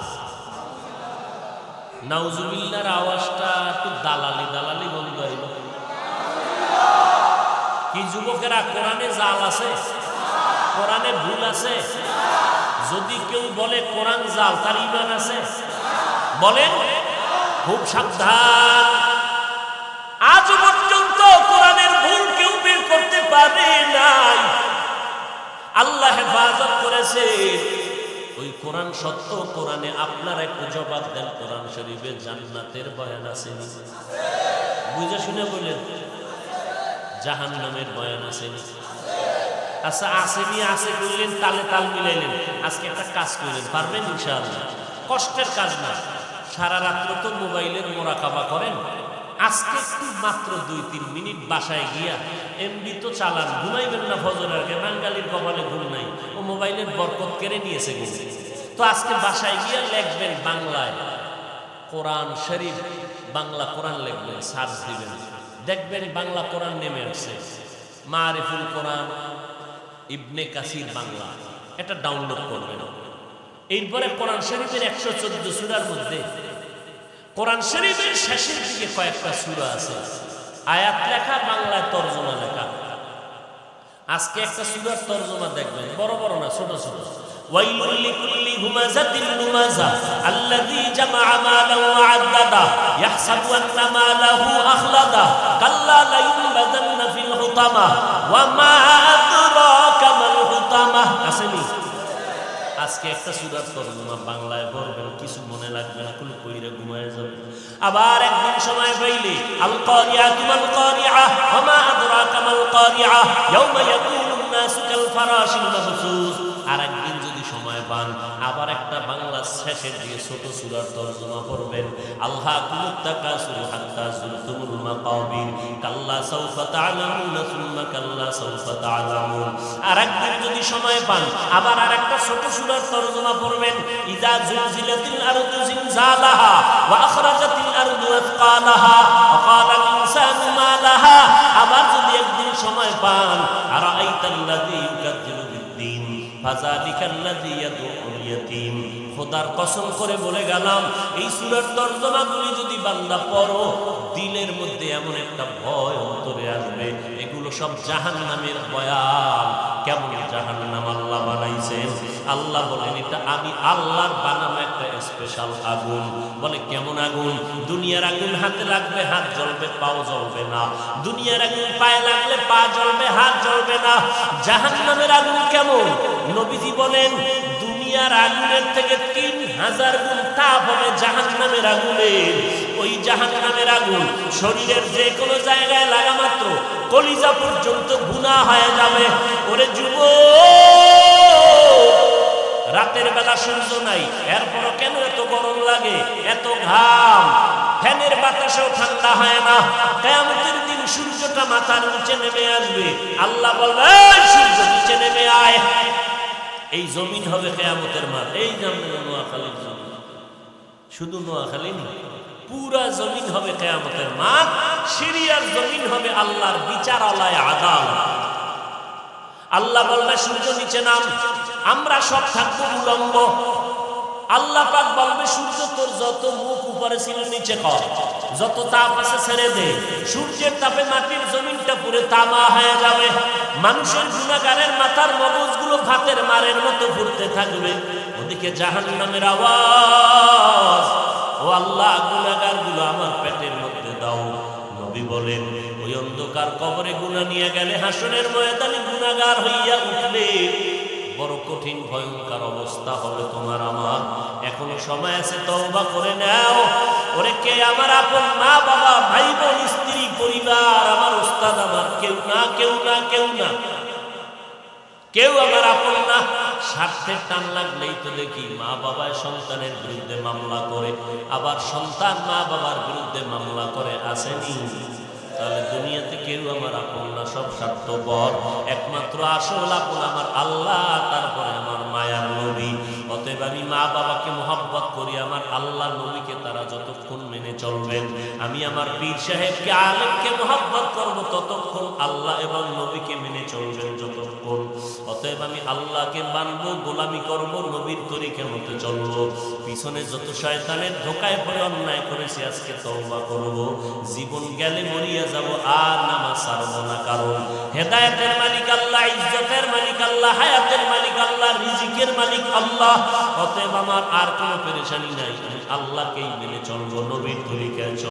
নাউজুবিল্লাহর আওয়াজটা একটু দালালি দালালি বন্ধ হইল। কি যুবকেরা, কোরআনে জাল আছে, কোরআনে ভুল আছে? যদি কেউ বলে কোরআন জাল, তার ঈমান আছে? বলেন, খুব সাবধান। আজ পর্যন্ত কোরআনের ভুল কেউ বের করতে পারে নাই, আল্লাহ হেফাজত করেছে। ওই কোরআন সত্য, কোরআনে আপনারা একটু জবাব দেন, কোরআন শরীফে জান্নাতের বয়ান আছে? বুঝে শুনে বলেন। জাহান্নামের বয়ান আছে? আচ্ছা, আসেনি, আছে বললেন, তালে তাল মিলাইলেন। আজকে একটা কাজ করলেন, পারবেন ইনশাআল্লাহ? কষ্টের কাজ না। সারা রাত্র তো মোবাইলের মোরাকাবা করেন, আজকে একটু মাত্র 2-3 মিনিট বাসায় গিয়া এমবি তো চালান, ঘুমাইবেন না ফজরের আগে, বাঙালির কপালে ঘুম নাই, ও মোবাইলের বরকত কেড়ে নিয়েছে ঘুম। তো আজকে বাসায় গিয়া লিখবেন বাংলায় কোরআন শরীফ, বাংলা কোরআন লিখবেন, সার্চ দিবেন, দেখবেন বাংলা কোরআন নেমে আসছে। মারিফুল কোরআন ইবনে কাসির বাংলা, এটা ডাউনলোড করবেন। এরপরে কোরআন শরীফের 114 সূরার মধ্যে কোরআন শরীফের শেষের দিকে কয়েকটা সূরা আছে, আয়াত লেখা, বাংলায় তরজমা লেখা। আজকে একটা সূরার তরজমা দেখবেন, বড় বড় না, ছোট ছোট। ওয়াইলুল লিকুল্লি হুমাযাতিন লুমাযা আল্লাযী জামাআ মালান ওয়া আদ্দাদা ইয়াহসাবু আন্না মালাহু আখলাদা কাল্লা লা ইউনবাযান্না ফিল হুতামা ওয়া মা আদরাকা মাল হুতামা। আসেনি? আজকে একটা সূরার তরজমা বাংলায় পড়বেন, কিছু মনে লাগবে না, কুল কইরা ঘুমায় যাবে। আবার একদিন সময় পাইলে আল কারিআতু মাল কারিআ ওয়া মা আদরাকা মাল কারিআ ইয়াওমা ইয়াকুনুন নাসু কাল ফারাশিল মাবসুস। আর একদিন যদি সময় পান, আবার একটা বাংলা শেষের দিকে ছোট সূরার তরজমা পড়বেন, আলহাকুমুত তাকাসুর হাত্তা যুরতুমুল মাকাবির কাল্লা সাউফা তা'লামুনা সুম্মা কাল্লা সাউফা তা'লামুন। আর একদিন যদি সময় পান, আবার আরেকটা ছোট সূরার তরজমা পড়বেন, ইযা যুলজিলাতিল আরদু জিলজালাহা ওয়া আখরাজাতিল আরদু আথকালাহা ওয়া ক্বালাল ইনসানু মা লাহা। আবার যদি একদিন সময় পান, আরাআইতাল্লাযী ইউকাযযিবু বিদ্দীন ফাযালিকাল্লাযী ইয়াদউল ইয়াতীম। খোদার কসম করে বলে গেলাম, এই সূরার তরজমাগুলি যদি বান্দা পড়ো, দিলের মধ্যে এমন একটা ভয় অন্তরে আসবে, এগুলো সব জাহান্নামের বয়ান। কেমন জাহান্নাম আল্লাহ বানাইছেন? আল্লাহ বলেন, এটা আমি আল্লাহর বানানো একটা স্পেশাল আগুন। বলে কেমন আগুন? দুনিয়ার আগুন হাতে লাগবে, হাত জ্বলবে, পাও জ্বলবে না। দুনিয়ার আগুন পায়ে লাগলে পা জ্বলবে, হাত জ্বলবে না। জাহান্নামের আগুন কেমন? নবীজি বলেন, দুনিয়ার আগুনের থেকে 3000 গুণ তাপ হবে জাহান্নামের আগুনের। ওই জাহান্নামের আগুন শরীরের যে কোনো জায়গায় লাগা মাত্র কলিজা পর্যন্ত গুনাহ হয়ে যাবে। ওরে যুবক, রাতের বেলা সূর্য নাই, এরপরও কেন এত গরম লাগে, এত ঘাম, ফ্যানের বাতাসেও ঠান্ডা হয় না। কিয়ামতের দিন সূর্যটা মাথার নিচে নেমে আসবে, আল্লাহ বলবে সূর্য নিচে নেমে আয়। এই জমিন হবে কিয়ামতের মাঠ। এই জানেন নোয়াখালীর জমিন, শুধু নোয়াখালী নয়, পুরা জমিন হবে কিয়ামতের মাঠ। সিরিয়ার জমিন হবে আল্লাহর বিচারালয়, আদালত। আল্লাহ বলবে সূর্য নিচে নাম, আমরা সব থাকবো উলম্ব। আল্লাহ পাক বলবে সূর্য তোর যত মুখ উপরে ছিল নিচে কর, যত তাপ আছে ছেড়ে দে। সূর্যের তাপে মাটির জমিনটা পুরো তামা হয়ে যাবে। মানুষের গুনাহগারের মাথার মগজগুলো ভাতের মারের মতো ঘুরতে থাকবে। ওদিকে জাহান্নামের আওয়াজ, ও আল্লাহ গুনাহগারগুলো আমার পেটের মধ্যে দাও। নবী বলেন ওই অন্ধকার কবরে গুনাহ নিয়ে গেলে হাসরের ময়দানে গুনাহগার হইয়া উঠলে বড় কঠিন ভয়ঙ্কর অবস্থা হবে তোমার আমার। এখনো সময় আছে, তওবা করে নাও। ওরে কে আমার আপন, মা বাবা, ভাই বোন, স্ত্রী, পরিবার, আমার ওস্তাদ, আমার কেউ না, কেউ না, কেউ না, কেউ আমার আপন না। স্বার্থের টান লাগলেই তো দেখি মা বাবা সন্তানের বিরুদ্ধে মামলা করে, আবার সন্তান মা বাবার বিরুদ্ধে মামলা করে, আসেনি? তাহলে দুনিয়াতে কেউ আমার আপন না, সব স্বার্থপর। একমাত্র আসল আপন আমার আল্লাহ, তারপরে আমার মায়ার নবী। অতএব আমি মা বাবাকে মহব্বত করি, আমার আল্লাহ নবীকে তারা যতক্ষণ মেনে চলবেন। আমি আমার পীর সাহেবকে, আলেমকে মহব্বত করব ততক্ষণ, আল্লাহ এবং নবীকে মেনে চলবেন যতক্ষণ। অতএব আমি আল্লাহকে মানব, গোলামি করব, নবীর তরিকা মতে চলব। পিছনে যত শয়তানের ধোকায় পড়ে অন্যায় করেছি আজকে তওবা করব। জীবন গেলে মরিয়া যাব, আর নামাজ ছাড়ব না। কারণ হেদায়েতের মালিক আল্লাহ, ইজ্জতের মালিক আল্লাহ, হায়াতের মালিক আল্লাহ, রিজিকের মালিক আল্লাহ। অতএব আমার আর কোনো পেরেশানি নাই, আল্লাহকেই মেনে চলব, নবীর তরিকায় চলব।